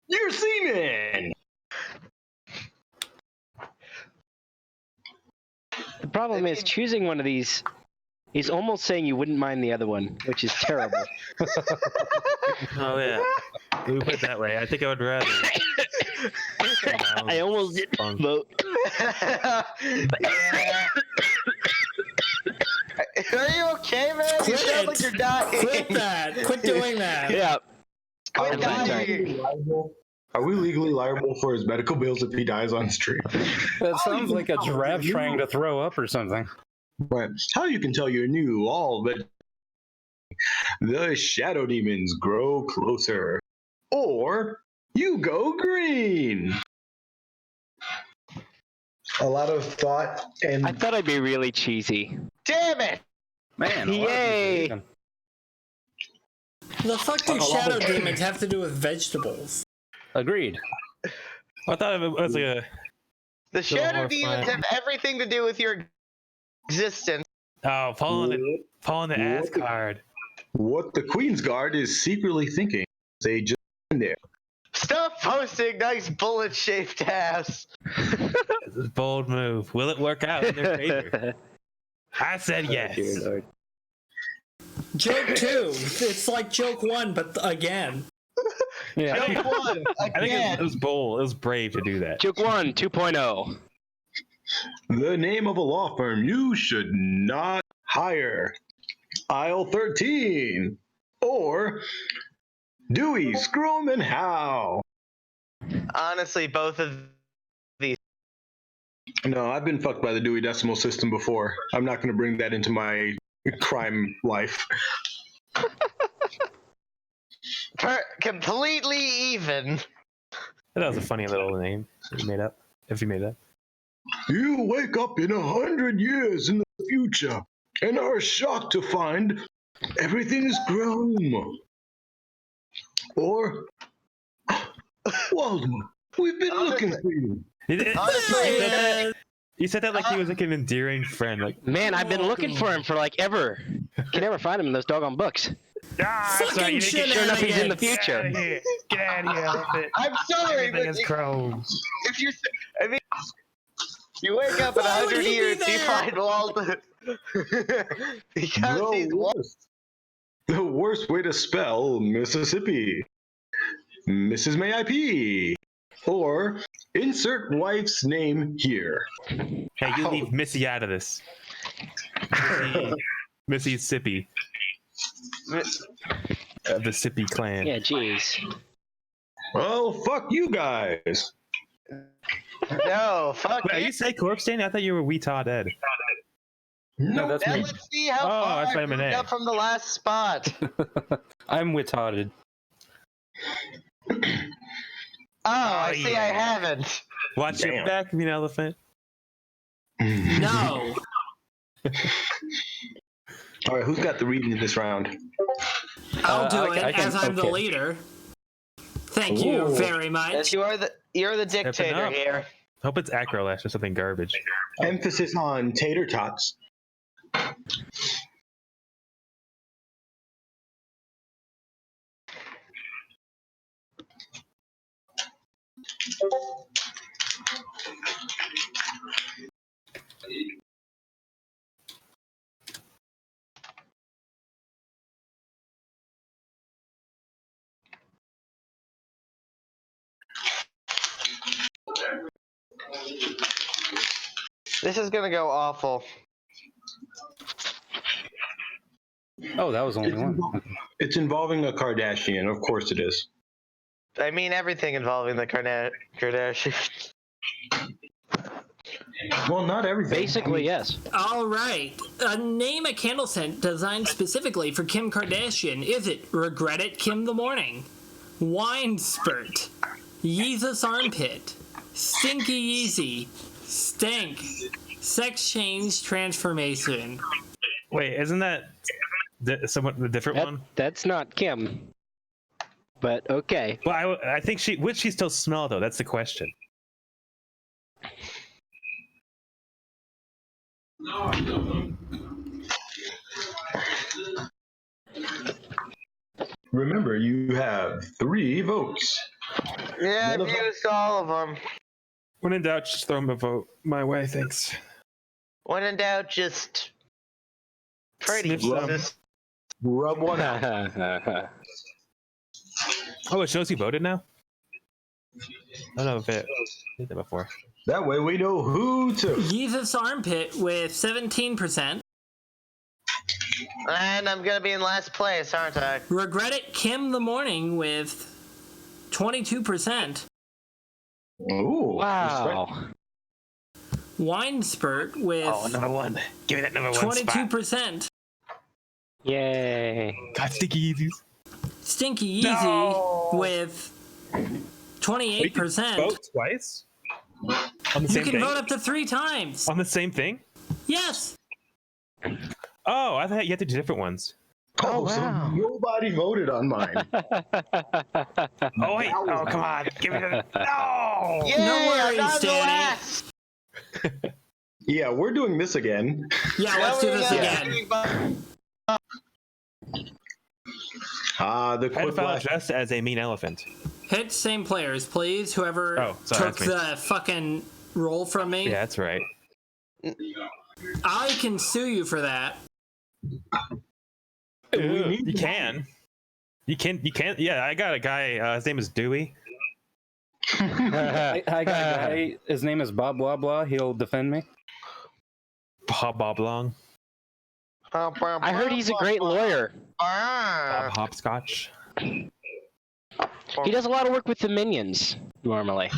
Your semen. The problem is choosing one of these is almost saying you wouldn't mind the other one, which is terrible. Oh yeah. We put it that way. I think I would rather. I almost did Fun. vote. Are you okay, man? You Quit sound it. like you're dying. Quit that. Quit doing that. Yeah. Quit I'm dying. Are we legally liable for his medical bills if he dies on stream? That sounds like a giraffe trying to throw up or something. Right. How you can tell you're new, all but the shadow demons grow closer. Or you go green. A lot of thought and I thought I'd be really cheesy. Damn it! Man, a lot of Yay. these even- The fuck do shadow demons have to do with vegetables? Agreed. I thought it was like a. The shadow more demons fun. have everything to do with your existence. Oh, falling the ass card. what the Queen's Guard is secretly thinking. They just in there. Stop posting nice bullet-shaped ass. It's a bold move. Will it work out in their favor? I said yes. Dear Lord. Joke 2. It's like joke 1, but again. Yeah. Joke one, I think again. it was bold. It was brave to do that. Joke 1 2.0. The name of a law firm you should not hire. Aisle 13. Or Dewey, Screw 'em and How. Honestly, both of these. No, I've been fucked by the Dewey Decimal System before. I'm not going to bring that into my crime life. Completely even. That was a funny little name that you made up. If you made that. You wake up in 100 years in the future and are shocked to find everything is grown. Or, Waldo, we've been looking for you. Honestly, You said that like he was like an endearing friend. Like, Man, I've been looking for him for like ever. Can never find him in those doggone books. Fucking Sure enough, he's in the future. Get out of here, elephant. I'm sorry, Everything but is chrome. if you're, I mean, you wake up in Why would 100 he be years, you there? find Waldo. Because he's The worst way to spell Mississippi. Mrs. May I Pee? Or insert wife's name here. hey, you leave Missy out of this. Missy Sippy. The Sippy clan. Yeah, jeez. Well, fuck you guys. no, fuck Wait, are you. you say corpse Danny? I thought you were We Todd Ed. No, that's Now me. let's see how Oh, far that's I vitamin moved A. up from the last spot. I'm retarded. Oh, I see. I yeah. haven't. Watch your Damn. back, mean elephant. No. All right, who's got the reading in this round? I'll do I it can- as I'm the okay. leader. Thank you Ooh. very Yes, much. you're the dictator up. here. Hope it's Acrolash or something garbage. Emphasis on tater tots. This is gonna go awful. Oh, that was only It's, one. it's involving a Kardashian. Of course it is. I mean everything involving the Kardashians. Well, not everything. Basically, yes. All right. Name a candle scent designed specifically for Kim Kardashian. Is it Regret It Kim the Morning, Wine Spurt, Yeezus Armpit, Stinky Yeezy, Stank, Sex Change Transformation? Wait, isn't that somewhat the different one? That's not Kim. But okay. Well, I think would she still smell though? That's the question. Remember, you have 3 votes. Yeah, I've used all of them. When in doubt, just throw a vote my way. Thanks. When in doubt, just pretty Sniff some. Jesus. Rub one out. Oh, it shows you voted now? I don't know if it did that before. That way we know who to. Yeezus Armpit with 17%. And I'm gonna be in last place, aren't I? Regret It Kim the Morning with 22%. Ooh. Wow. Wine Spurt with number one. Give me that number one spot. 22%. Yay. God, sticky Yeezys. Stinky Yeezy with 28%. Vote twice? On the You same can thing? vote up to 3 times. On the same thing? Yes. Oh, I thought you had to do different ones. Oh, wow. so nobody voted on mine. Oh wait! Oh come on! Give me the no! Yay, No worries, I'm not the Danny. last. Yeah, we're doing this again. Yeah, let's do this again. The quick Pedophile flash. dressed as a mean elephant. Hit same players, please. Whoever Oh, sorry, took that's me. the fucking roll from me. Yeah, that's right. I can sue you for that. You can. You can. Yeah, I got a guy. His name is Dewey. I got a guy. His name is Bob Blah Blah. He'll defend me. Bob Long. I heard he's a great lawyer. Bob Hopscotch. He does a lot of work with the minions, normally.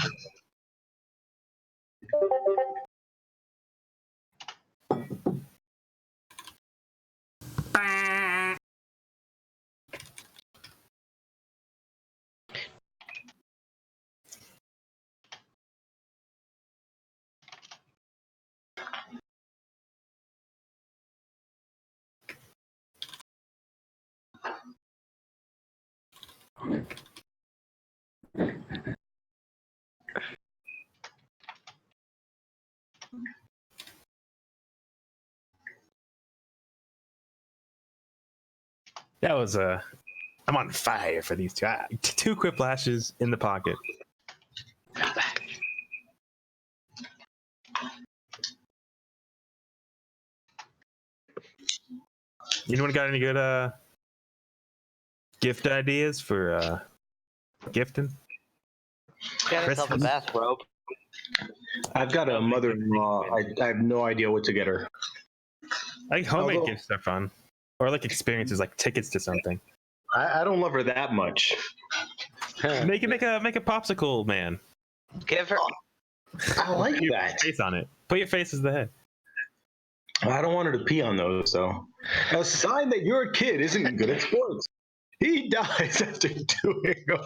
That was I'm on fire for these two. 2 quickflashes in the pocket. Anyone got any good gift ideas for gifting? Get yourself a bathrobe. I've got a mother-in-law. I have no idea what to get her. Like homemade Although- gifts are fun, or like experiences, like tickets to something. I don't love her that much. Make a popsicle man. Give her. I like Put your that. face on it. Put your face as the head. I don't want her to pee on those, though. A sign that your kid isn't good at sports. He dies after doing a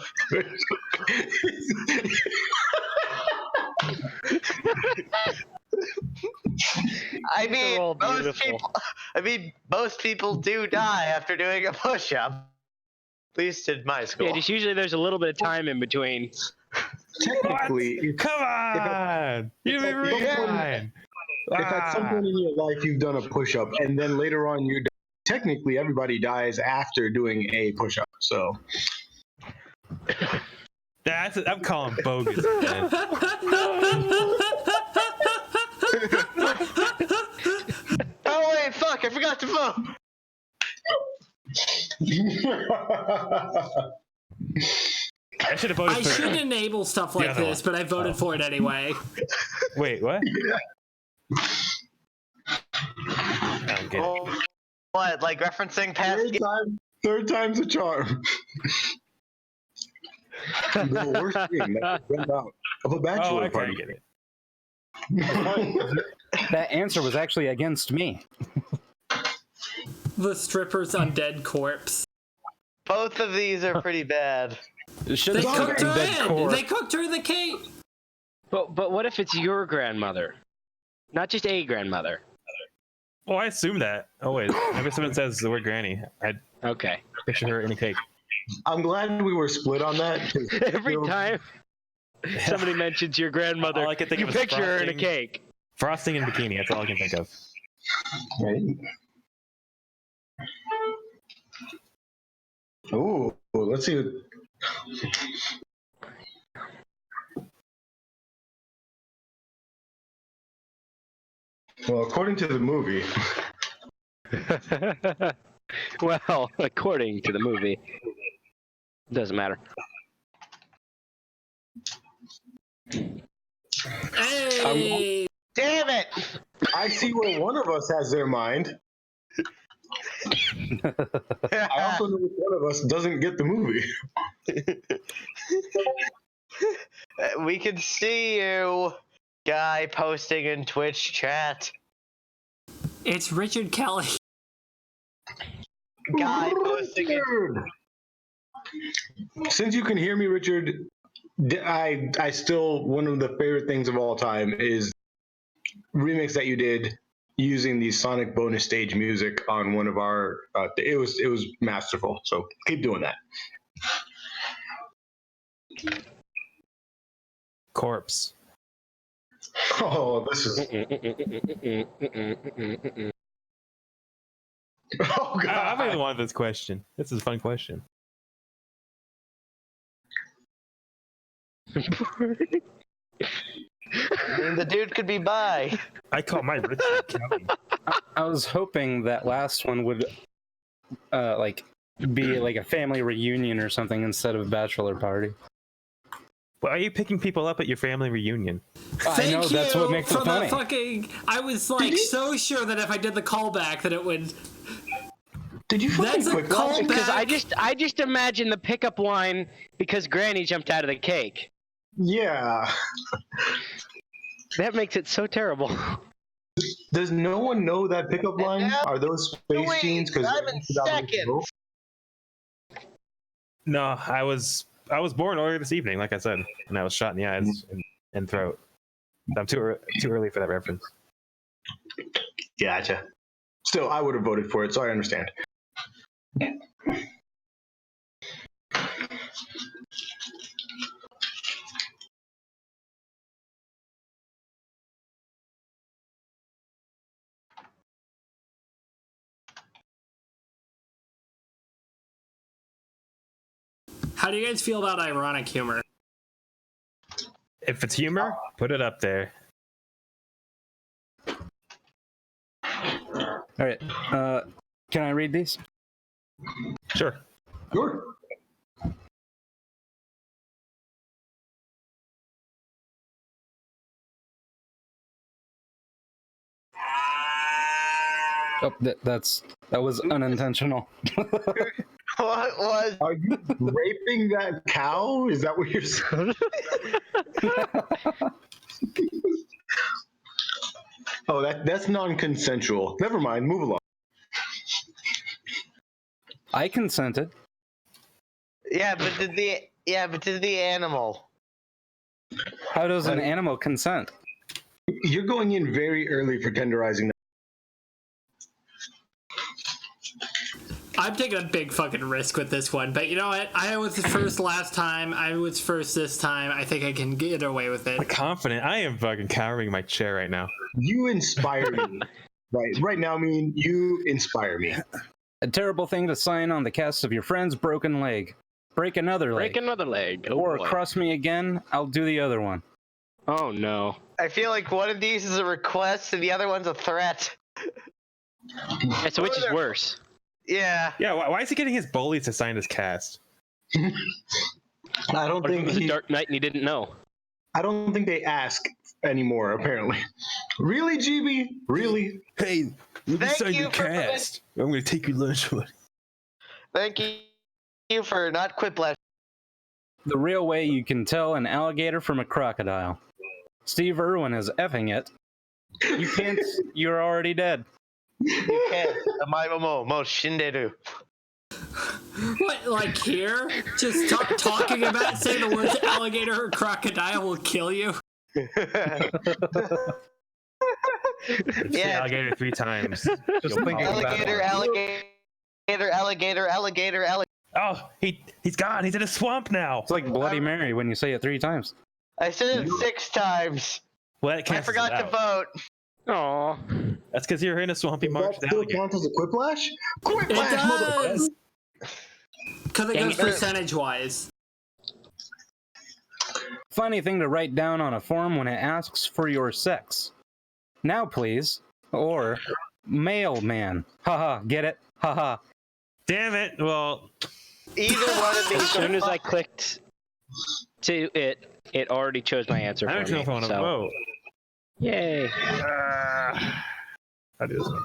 I They're all mean, most beautiful. people. I mean, most people do die after doing a push-up. At least in my school. Yeah, just usually there's a little bit of time in between. Technically, if, Come on! You if didn't even at some point- rewind. if at some point in your life you've done a push-up and then later on you technically everybody dies after doing a push-up. So I'm calling bogus, man. Oh wait, fuck! I forgot to vote. I should have voted I for. should enable stuff like other this, one. but I voted for it anyway. Wait, what? I don't get it. Oh, what? Like referencing past? Third time's a charm. The worst thing that went out of a Oh, bachelor I party. get it. That answer was actually against me. The stripper's undead corpse. Both of these are pretty bad. Should They have cooked her dead in. corpse. They cooked her in the cake. But what if it's your grandmother? Not just a grandmother. Oh, I assume that. Oh wait, maybe someone says the word granny. I'd Okay. picture her in a cake. I'm glad we were split on that. 'cause Every time somebody mentions your grandmother, All I can think you of is picture her in a frosting. cake. Frosting and bikini. That's all I can think of. Right. Ooh, let's see. Well, according to the movie, Well, according to the movie, doesn't matter. Hey! Damn it! I see where one of us has their mind. I also know which one of us doesn't get the movie. We can see you, guy posting in Twitch chat. It's Richard Kelly. Guy posting in. Richard! Since you can hear me, Richard, I still, one of the favorite things of all time is remix that you did using the Sonic bonus stage music on one of our. It was masterful. So keep doing that. Corpse. Oh, this is. Oh I God! really wanted this question. This is a fun question. I mean, the dude could be bi. I call my Richard Kelly. I was hoping that last one would like be like a family reunion or something instead of a bachelor party. Why are you picking people up at your family reunion? I know, that's what makes it for funny. the fucking. I was like so sure that if I did the callback that it would. Did you fucking That's a quick callback. Because I just imagine the pickup line because Granny jumped out of the cake. Yeah. That makes it so terrible. Does no one know that pickup line? now- Are those space Wait, jeans? Because I'm in second. No, I was born earlier this evening, like I said, and I was shot in the eyes and throat. I'm too early for that reference. Gotcha. Still, I would have voted for it, so I understand. How do you guys feel about ironic humor? If it's humor, put it up there. All right. Can I read these? Sure. Sure. Oh, that was unintentional. What was? Are you raping that cow? Is that what you're saying? Oh, that's non-consensual. Never mind. Move along. I consented. Yeah, but did the animal? How does an animal consent? You're going in very early for tenderizing that. I'm taking a big fucking risk with this one, but you know what? I was first last time. I was first this time. I think I can get away with it. I'm confident. I am fucking cowering in my chair right now. You inspire me. Right now, I mean, you inspire me. A terrible thing to sign on the cast of your friend's broken leg. break another leg. Break another leg. Oh, Or boy. cross me again, I'll do the other one. Oh no. I feel like one of these is a request and the other one's a threat. Yeah, so which is worse? Yeah. Yeah, why is he getting his bullies to sign his cast? I don't What if it think was a Dark Knight and he didn't know? I don't think they ask anymore. Apparently, really, GB, really? Hey, let me Thank sign you your for cast. I'm gonna take your lunch money. Thank you for not quiplash. The real way you can tell an alligator from a crocodile. Steve Irwin is effing it. You can't. You're already dead. You can't. Mo shinderu. What, like here? Just talking about saying the words alligator or crocodile will kill you? Say alligator 3 times. Just thinking about Alligator, it. alligator. Oh, he's gone. He's in a swamp now. It's like Bloody Mary when you say it 3 times. I said it 6 times. Well, that I cancels forgot it to out. vote. Aw. That's because you're in a swampy marsh. That still counts as a quiplash? It does! Because it Dang goes it. percentage-wise. Funny thing to write down on a form when it asks for your sex. Now, please. Or mailman. Haha, get it? Haha. Damn it. Well, Either one of these. As soon as I clicked to it, it already chose my answer I for don't know me. if I want to So, vote. yay. I'll do this one.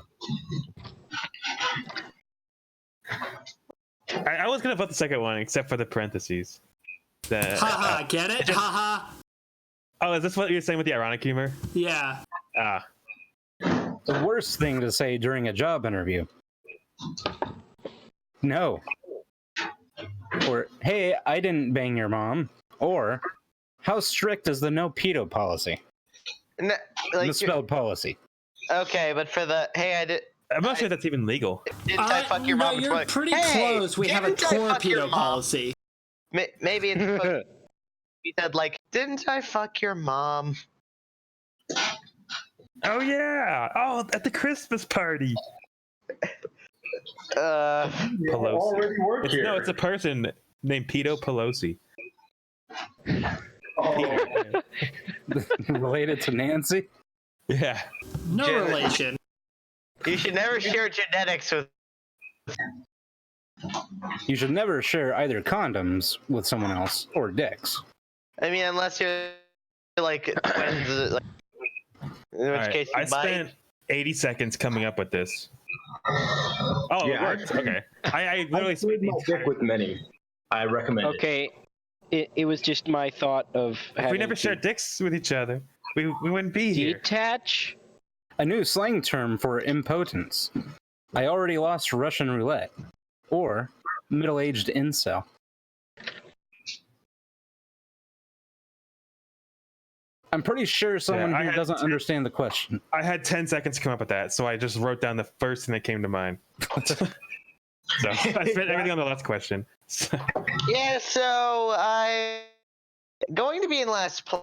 I was gonna vote the second one, except for the parentheses. Haha, get it? Haha. Oh, is this what you're saying with the ironic humor? Yeah. Ah, The worst thing to say during a job interview. No. Or, hey, I didn't bang your mom. Or, how strict is the no pedo policy? Like, Misspelled policy. okay, but for the hey, I did. I'm not sure that's even legal. Didn't I fuck your no, mom? It's you're like, pretty hey, close. We have a didn't I fuck your torpedo mom? policy. Maybe it's supposed to be said like, didn't I fuck your mom? Oh yeah! Oh, at the Christmas party. Pelosi. already work here. No, it's a person named Pedo Pelosi. Oh. Related to Nancy? Yeah. No Gen- relation. You should never share genetics with. You should never share either condoms with someone else or dicks. I mean, unless you're like twins, like, in which Alright, case you I might. spent 80 seconds coming up with this. Oh, Yeah, it worked. Okay. I literally I played spent the my entire... dick with many. I recommend it. Okay. It was just my thought of If having we never to shared dicks with each other, we wouldn't be here. detach. A new slang term for impotence. I already lost Russian roulette. Or middle-aged incel. I'm pretty sure someone I here had doesn't to- understand the question. I had 10 seconds to come up with that, so I just wrote down the first thing that came to mind. So I spent everything on the last question. Yeah, so I going to be in last place.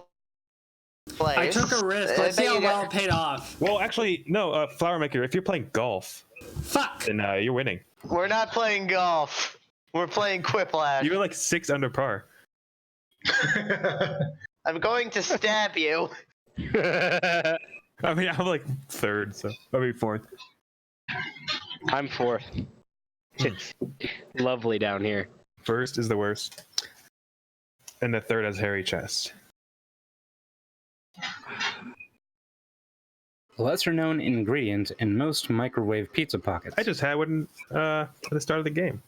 I took a risk. Let's see how well it paid off. Well, actually, no, Flower Maker, if you're playing golf, Fuck. then you're winning. We're not playing golf. We're playing Quiplash. You were like 6 under par. I'm going to stab you. I mean, I'm like 3rd, so maybe 4th. I'm 4th. It's lovely down here. 1st is the worst. And the 3rd has hairy chest. Lesser known ingredient in most microwave pizza pockets. I just had one at the start of the game.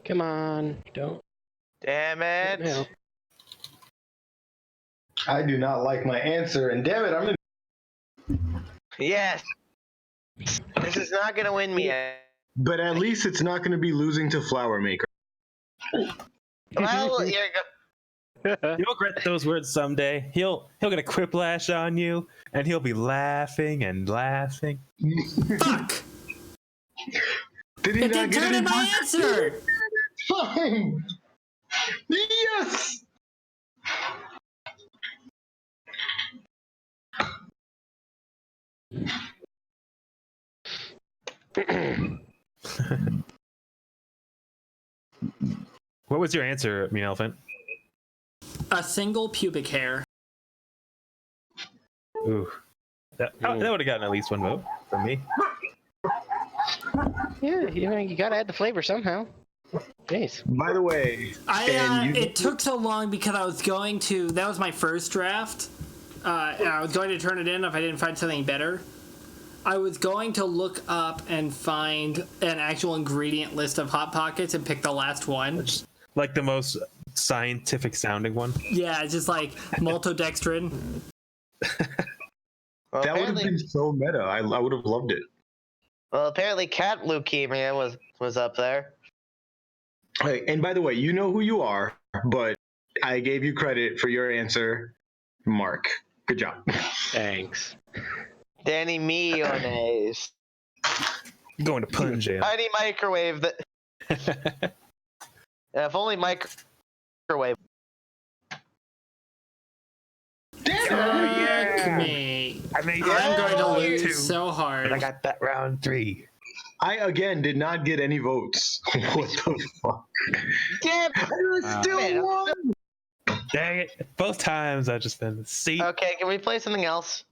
Come on, don't. Damn it. No. I do not like my answer, and damn it, I'm in. Yes. This is not gonna win me. But at least it's not going to be losing to Flower Maker. Well, here you go. You'll regret those words someday. He'll get a quiplash on you, and he'll be laughing and laughing. Fuck. Did he It not didn't get turn any in my votes? answer. Fine. Yes. What was your answer, Mean Elephant? A single pubic hair. Ooh. That would have gotten at least one vote from me. Yeah, you gotta add the flavor somehow. Jeez. By the way, It took so long because I was going to. That was my first draft. And I was going to turn it in if I didn't find something better. I was going to look up and find an actual ingredient list of Hot Pockets and pick the last one. Like the most scientific sounding one. Yeah, it's just like maltodextrin. Well, that would have apparently, been so meta. I would have loved it. well, apparently cat leukemia was up there. Hey, and by the way, you know who you are, but I gave you credit for your answer, Mark. Good job. Thanks. Danny mayonnaise. Going to pun jail. Tiny microwave that. If only microwave. Fuck me. I made I'm going to round lose two, so hard. and I got that round 3. I again did not get any votes. What the fuck? Damn. I still won. Dang it! Both times I just been see. Okay, can we play something else?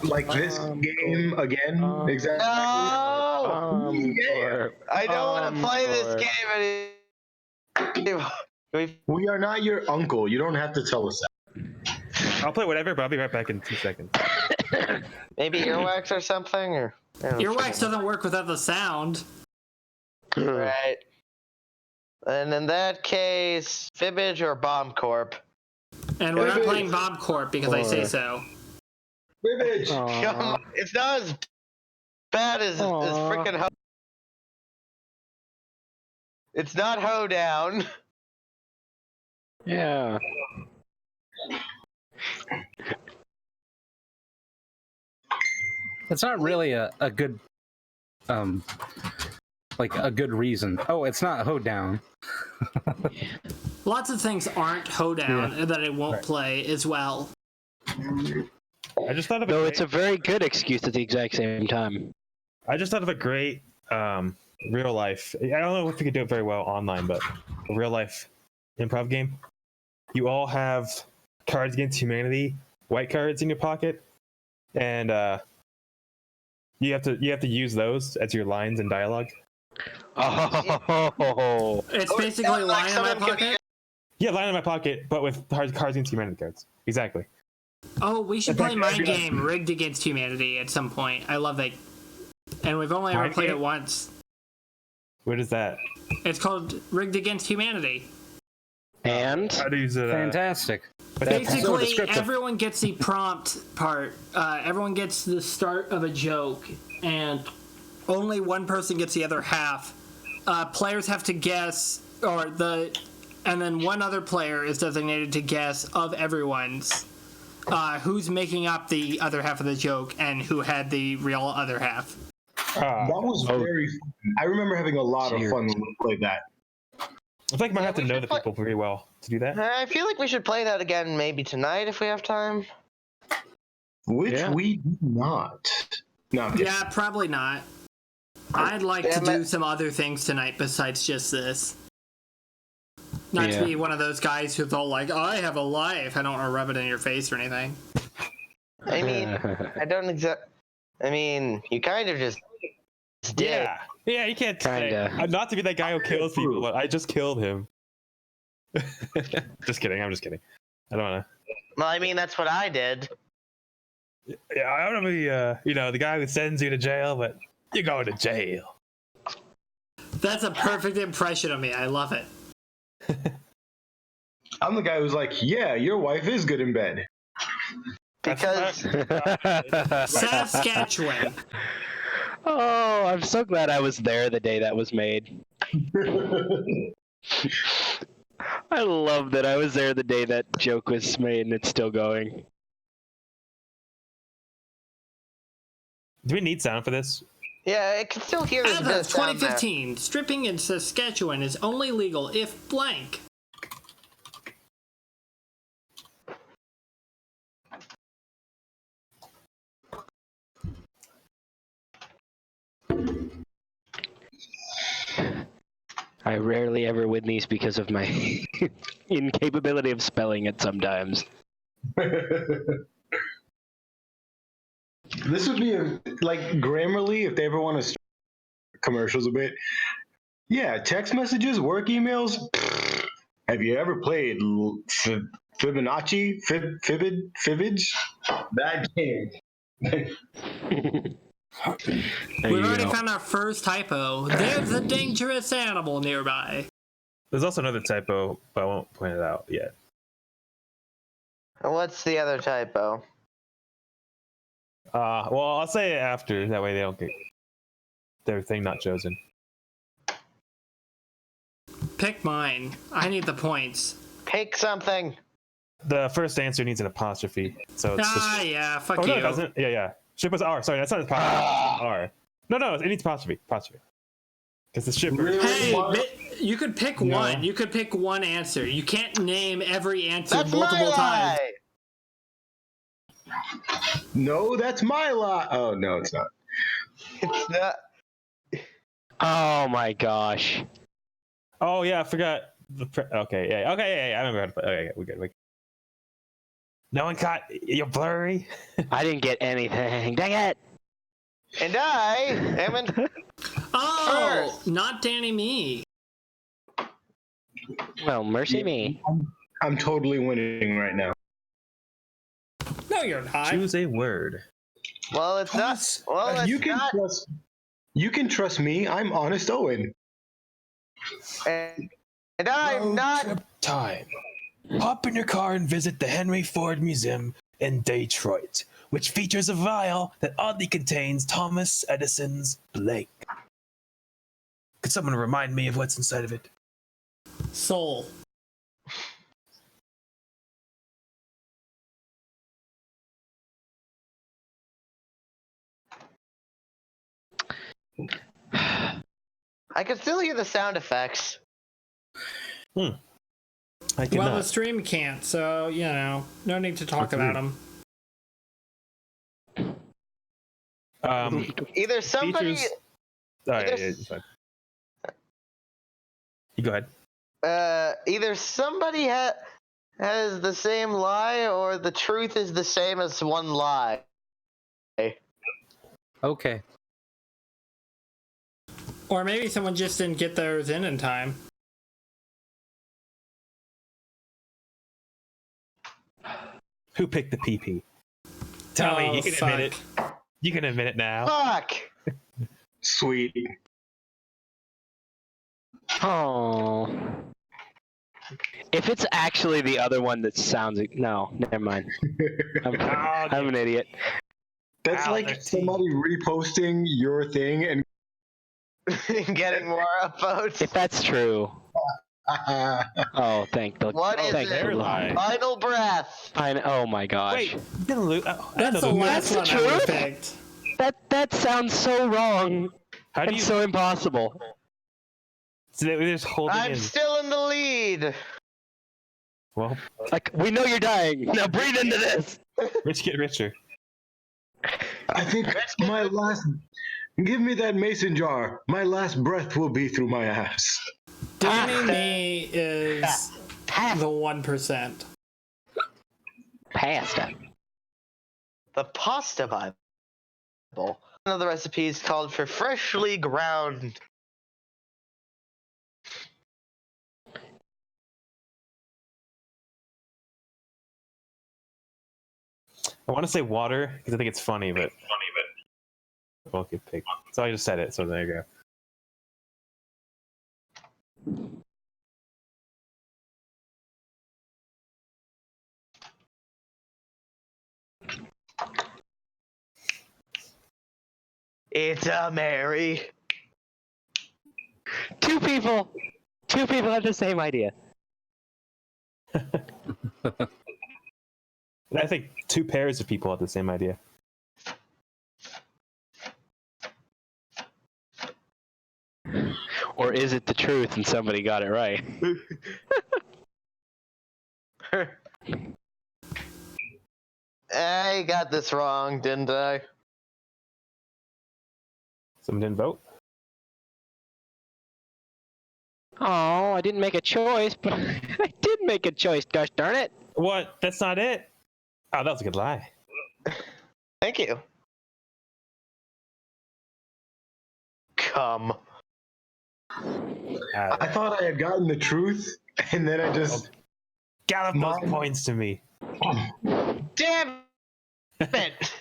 Like this game again? Exactly. No! Yeah. I don't want to play this game anymore. We are not your uncle. You don't have to tell us that. I'll play whatever, but I'll be right back in 2 seconds. Maybe earwax or something? Or Earwax doesn't work without the sound. Right. And in that case, Fibbage or Bomb Corp? And we're not Fibbage. playing Bob Corp because I say so. Vivid. Come on, it's not as bad as freaking Ho. It's not Hoedown. Yeah. It's not really a good, like a good reason. Oh, it's not Hoedown. Lots of things aren't hoedown that it won't play as well. I just thought of No, it's a very good excuse at the exact same time. I just thought of a great real life. I don't know if we could do it very well online, but a real life improv game. You all have Cards Against Humanity, white cards in your pocket, and you have to use those as your lines and dialogue. Oh, It's basically like line in my someone could be- pocket. Yeah, line in my pocket, but with Cards Against Humanity cards. Exactly. Oh, we should play my game, Rigged Against Humanity, at some point. I love that. And we've only ever My played game? it once. What is that? It's called Rigged Against Humanity. and How to use it? Fantastic. So Basically, descriptive. everyone gets the prompt part. Everyone gets the start of a joke, and only one person gets the other half. Players have to guess, and then one other player is designated to guess of everyone's who's making up the other half of the joke and who had the real other half. That was very fun. I remember having a lot of fun when we played that. I think I might have to we know should the play- people pretty well to do that. I feel like we should play that again maybe tonight if we have time. Which Yeah. we do not. No, I'm kidding. Yeah, probably not. I'd like to Damn do it. some other things tonight besides just this. Not Yeah. to be one of those guys who's all like, I have a life. I don't want to rub it in your face or anything. I mean, I don't I mean, you kind of just did. Yeah, you can't say. Kinda. Not to be that guy who kills people, but I just killed him. Just kidding. I'm just kidding. I don't want Well, I mean, that's what I did. to. Yeah, I want to be, the guy who sends you to jail, but you're going to jail. That's a perfect impression of me. I love it. I'm the guy who's like, yeah, your wife is good in bed. Because Saskatchewan. Oh, I'm so glad I was there the day that was made. I love that I was there the day that joke was made and it's still going. Do we need sound for this? Yeah, I can still hear this As bit of of sound there. 2015, stripping in Saskatchewan is only legal if blank. I rarely ever win these because of my incapability of spelling it sometimes. This would be like Grammarly if they ever want to commercials a bit. Yeah, text messages, work emails. Have you ever played Fibonacci? Fibbage? That game. We've already found our first typo. There's a dangerous animal nearby. There's also another typo, but I won't point it out yet. What's the other typo? Well, I'll say it after. That way they don't get their thing not chosen. Pick mine. I need the points. Pick something. The first answer needs an apostrophe, so it's just. Yeah, fuck Oh you. no, it doesn't. Yeah. Ship was R. Sorry, that's not apostrophe. R. No, it needs apostrophe. Because the shipper. Really? You could pick one. You could pick one answer. You can't name every answer That's multiple my times. lie. No, that's my lie. Oh, no, it's not. It's not. Oh my gosh. Oh yeah, I forgot. Okay, yeah, I remember how to play. Okay, we're good. No one caught. You're blurry. I didn't get anything. Dang it! And I am in. Oh, First. not Danny me. Well, mercy me. I'm totally winning right now. No, you're not. Choose a word. Well, it's not. Well, it's You can not. trust. You can trust me. I'm honest Owen. And I'm not. Trip time. Hop in your car and visit the Henry Ford Museum in Detroit, which features a vial that oddly contains Thomas Edison's blank. Could someone remind me of what's inside of it? Soul. I can still hear the sound effects. I cannot. Well, the stream can't, so, no need to talk about them. Either somebody. Features. Oh, yeah, it's fine. You go ahead. Either somebody has the same lie, or the truth is the same as one lie. Okay. Or maybe someone just didn't get theirs in time. Who picked the PP? Tell me, you can fuck. admit it. You can admit it now. Fuck! Sweet. Oh. If it's actually the other one that sounds... No, never mind. I'm an idiot. That's like somebody reposting your thing and. Getting more upvotes. If that's true... Oh, thank the... What is thank it? the Lord. Final breath. Oh my gosh. Wait, you didn't lose. That's the last one That's I would have the picked. That sounds so wrong. How do And you? so impossible. So they're just holding I'm in. still in the lead. Well, Like, we know you're dying. Now breathe into this. rich get richer. I think my last. Give me that mason jar. My last breath will be through my ass. Danny me is the 1%. Pasta. The pasta Bible. One of the recipes called for freshly ground. I want to say water because I think it's funny, but won't get picked. So I just said it. So there you go. It's a Mary. Two people have the same idea. I think two pairs of people have the same idea. Or is it the truth and somebody got it right? I got this wrong, didn't I? Someone didn't vote. Oh, I didn't make a choice, but I did make a choice, gosh darn it. What? That's not it. Oh, that was a good lie. Thank you. Come. I thought I had gotten the truth, and then I just. Gallop those Mine- points to me. Damn it!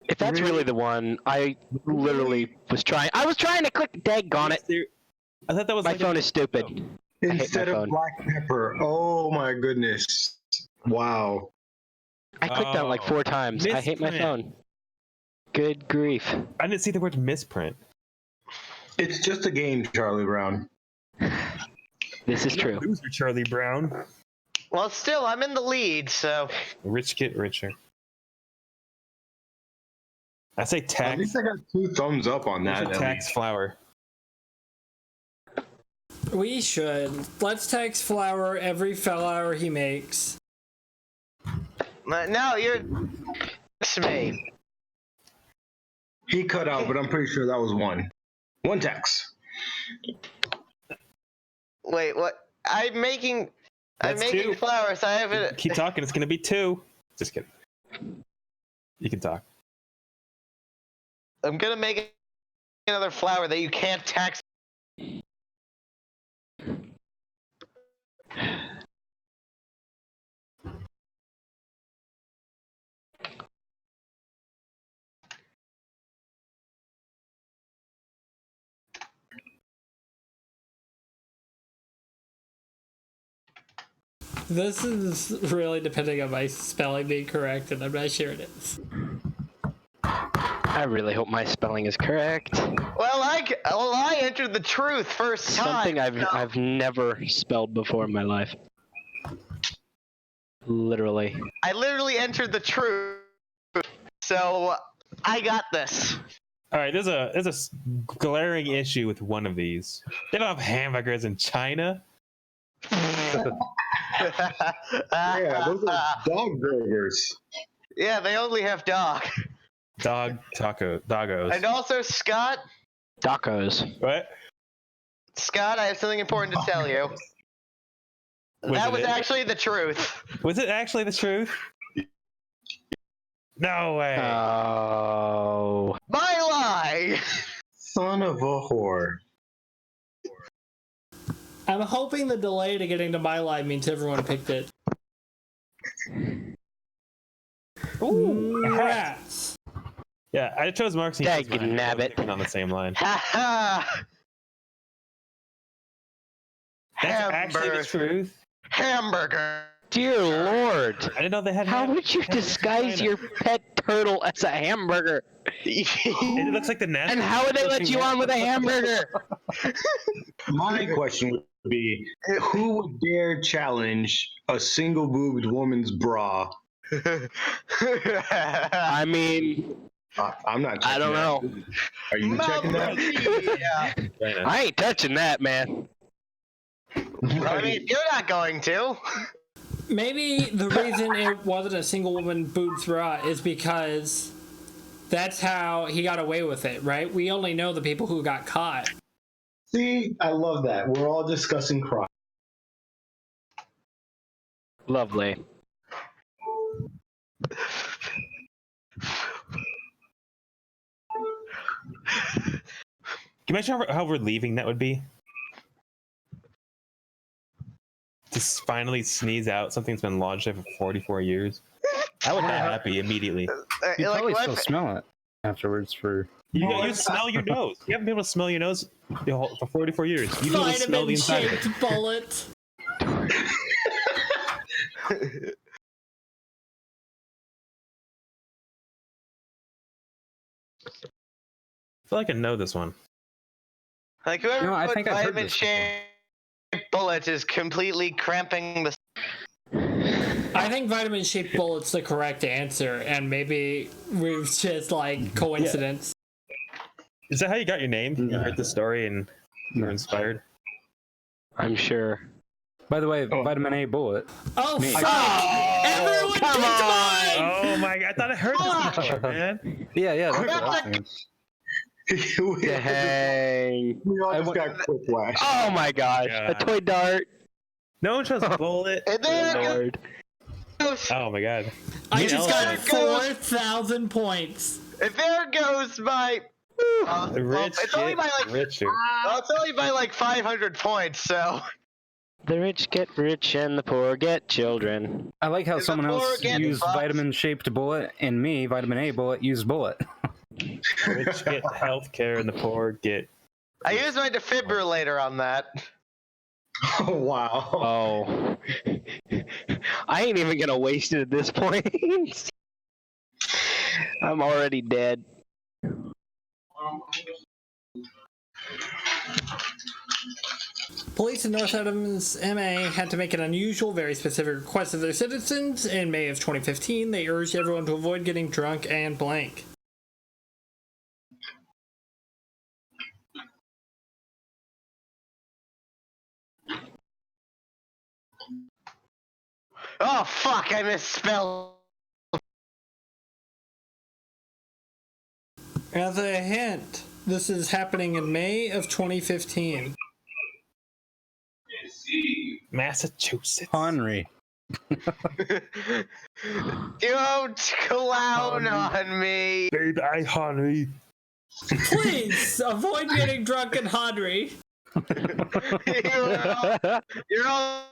If that's really the one, I literally was trying. I was trying to click. Daggone it! I thought that was My like phone is stupid. I hate Instead my of phone. black pepper. Oh my goodness. Wow. I clicked on it like 4 times. I hate my misprint. phone. Good grief. I didn't see the word misprint. It's just a game, Charlie Brown. This is true. Loser, Charlie Brown. Well, still, I'm in the lead, so. Rich get richer. I say At tax. least I got 2 thumbs up on We that. should at tax least. flour. We should. Let's tax Flower every flower he makes. No, you're. It's me. He cut out, but I'm pretty sure that was 1. 1 tax. Wait, what? I'm making. That's I'm making 2. flowers. I haven't. Keep talking. It's gonna be 2. Just kidding. You can talk. I'm gonna make another flower that you can't tax. This is really depending on my spelling being correct, and I'm not sure it is. I really hope my spelling is correct. Well, I entered the truth first time. Something so- I've never spelled before in my life. Literally. I literally entered the truth, so I got this. All right. There's a glaring issue with one of these. They don't have hamburgers in China. Yeah, those are dog burgers. Yeah, they only have dog. Doggos. And also, Scott, What? I have something important to tell you. That was it? actually the truth. Was it actually the truth? No way. Oh. My lie! Son of a whore. I'm hoping the delay to getting to my line means everyone picked it. Ooh, a hat. Rats. Yeah, I chose Mark's. Dag-nabbit. On the same line. Ha ha! That's actually the truth. Hamburger. Dear Lord. I didn't know they had. How ham- would you hamburgers in disguise China. your pet turtle as a hamburger? It looks like the national. And how would they let you on with a hamburger? My question would be, who would dare challenge a single-boobed woman's bra? I mean, I'm not. I don't checking know. that. Are you checking that? Yeah. China. I ain't touching that, man. I mean, you're not going to. Maybe the reason it wasn't a single woman boobs bra is because that's how he got away with it, right? We only know the people who got caught. See, I love that. We're all discussing crime. Lovely. Can you imagine how relieving that would be? To finally sneeze out something that's been lodged there for 44 years. I would be happy immediately. You Like, probably my still fa- smell it afterwards for. You smell your nose. You haven't been able to smell your nose for 44 years. You've been able to smell the inside of it. Vitamin-shaped bullet. I feel like I know this one. Like whoever No, I put think I've heard vitamin this before. shaped bullets is completely cramping the. I think vitamin-shaped bullet's the correct answer, and maybe we've just, like, coincidence. Is that how you got your name? You heard the story and you were inspired? I'm sure. By the way, vitamin A bullet. Oh, Me. fuck! Everyone picked mine! Oh my god, I thought I heard this before, man. Yeah. That's what I think. Dang. We all just got quick flash. Oh my gosh. A God. toy dart. No one trusts Bullet. And then Lord. Oh my god. I Me just and got Ella- 4,000 points. and there goes my. The rich it's only get by like richer. it's only by like 500 points. So The rich get rich and the poor get children. I like how Is someone the poor else getting used fucked? vitamin-shaped bullet, and me, vitamin A bullet, used bullet. The rich get healthcare and the poor get. I used my defibrillator on that. Oh, wow. Oh. I ain't even gonna waste it at this point. I'm already dead. Police in North Adams, MA, had to make an unusual, very specific request of their citizens. In May of 2015, they urged everyone to avoid getting drunk and blank. Oh fuck! I misspelled. As a hint, this is happening in May of 2015. Massachusetts. Henry. Don't clown on me. Baby, Henry. Please avoid getting drunk and Henry. You're all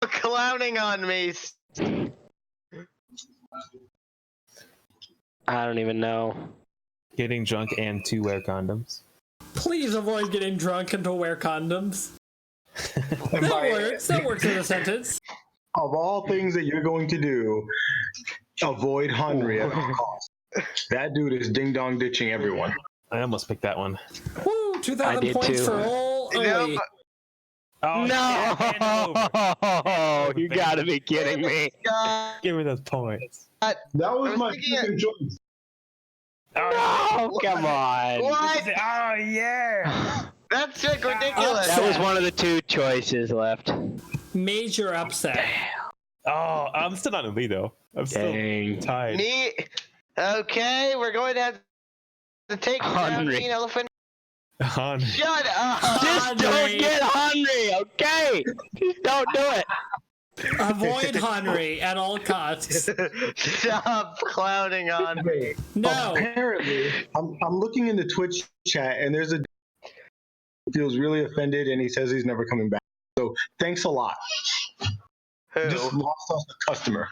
clowning on me. I don't even know. Getting drunk and to wear condoms. Please avoid getting drunk and to wear condoms. And That by- works. That works in a sentence. Of all things that you're going to do, avoid Henry at all costs. That dude is ding dong ditching everyone. I almost picked that one. Woo! I 2,000 did points too. for all. You know, Wait. Oh, No! You baby. gotta be kidding me. God, Give me those points. That was was my thinking second choice. No, come on. what? Oh yeah. That's like ridiculous. That was one of the two choices left. Major upset. Oh, I'm still not in the lead though. I'm still Dang. tied. Me. Okay, we're going to have to take down Henry. Green Elephant. Han. Shut up! Just don't get hungry, okay? Just don't do it. Avoid Henry at all costs. Stop clowning on me. No. Apparently, I'm looking in the Twitch chat, and there's a feels really offended, and he says he's never coming back. So thanks a lot. Just Who? lost us a customer.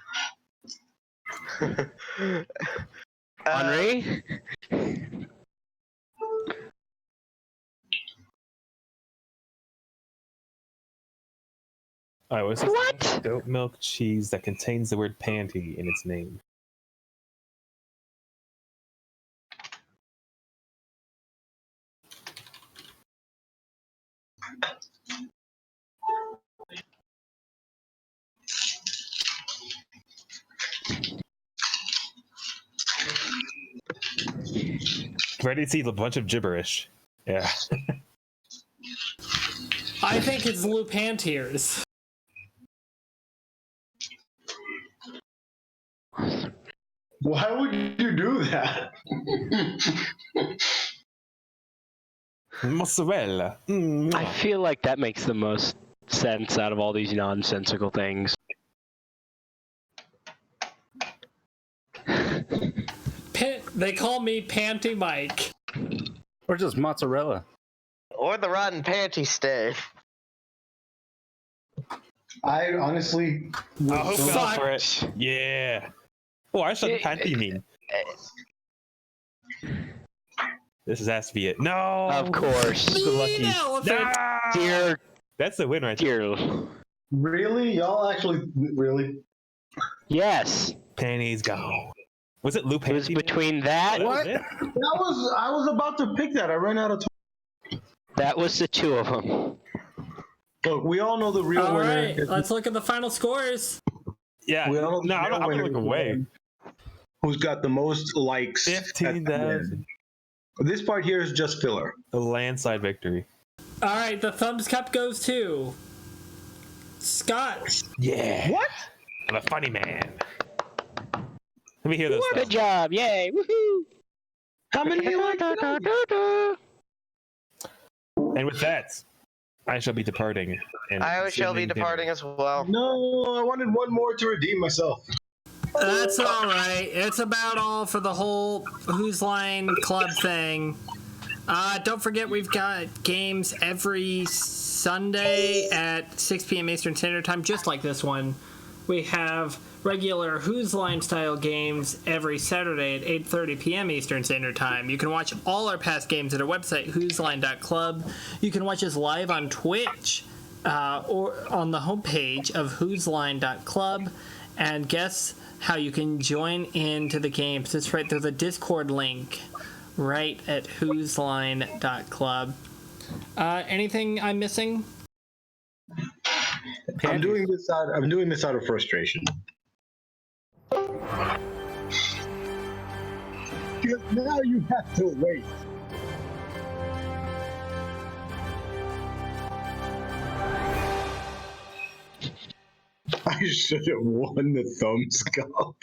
Henry? Alright, what's this? What? Goat milk cheese that contains the word panty in its name. Ready to see a bunch of gibberish. Yeah. I think it's Lou Pantiers. Why would you do that? Mozzarella. I feel like that makes the most sense out of all these nonsensical things. They call me Panty Mike. Or just mozzarella. Or the rotten panty stay. I honestly, I hope Fuck. not for it. Yeah. Oh, I should panty mean. This has to be it. No. Of course. The lucky. Mean elephant. Ah! Dear, That's the win right there. dear. really, y'all actually really. Yes. Panties gone. Was it Lou It was Panty? between that. What? it? I was about to pick that. I ran out of time. That was the two of them. Look, we all know the real All winner. right, let's look at the final scores. Yeah. We all know the No, real I'm gonna winner look away. Who's got the most likes? at the 15,000. end. This part here is just filler. A landslide victory. All right, the thumbs cup goes to Scott. Yeah. What? I'm a funny man. Let me hear this. Good job! Yay! Woohoo! How many do you like? And with that, I shall be departing. And I shall be sending departing dinner. as well. No, I wanted one more to redeem myself. That's all right. It's about all for the whole Who's Line Club thing. Don't forget, we've got games every Sunday at 6 p.m. Eastern Standard Time, just like this one. We have regular Who's Line style games every Saturday at 8:30 p.m. Eastern Standard Time. You can watch all our past games at our website, whosline.club. You can watch us live on Twitch or on the homepage of whosline.club. And guess how you can join into the games. It's right there, the Discord link, right at whosline.club. Anything I'm missing? I'm doing this out of frustration. Because now you have to wait. I should have won the thumbs cup.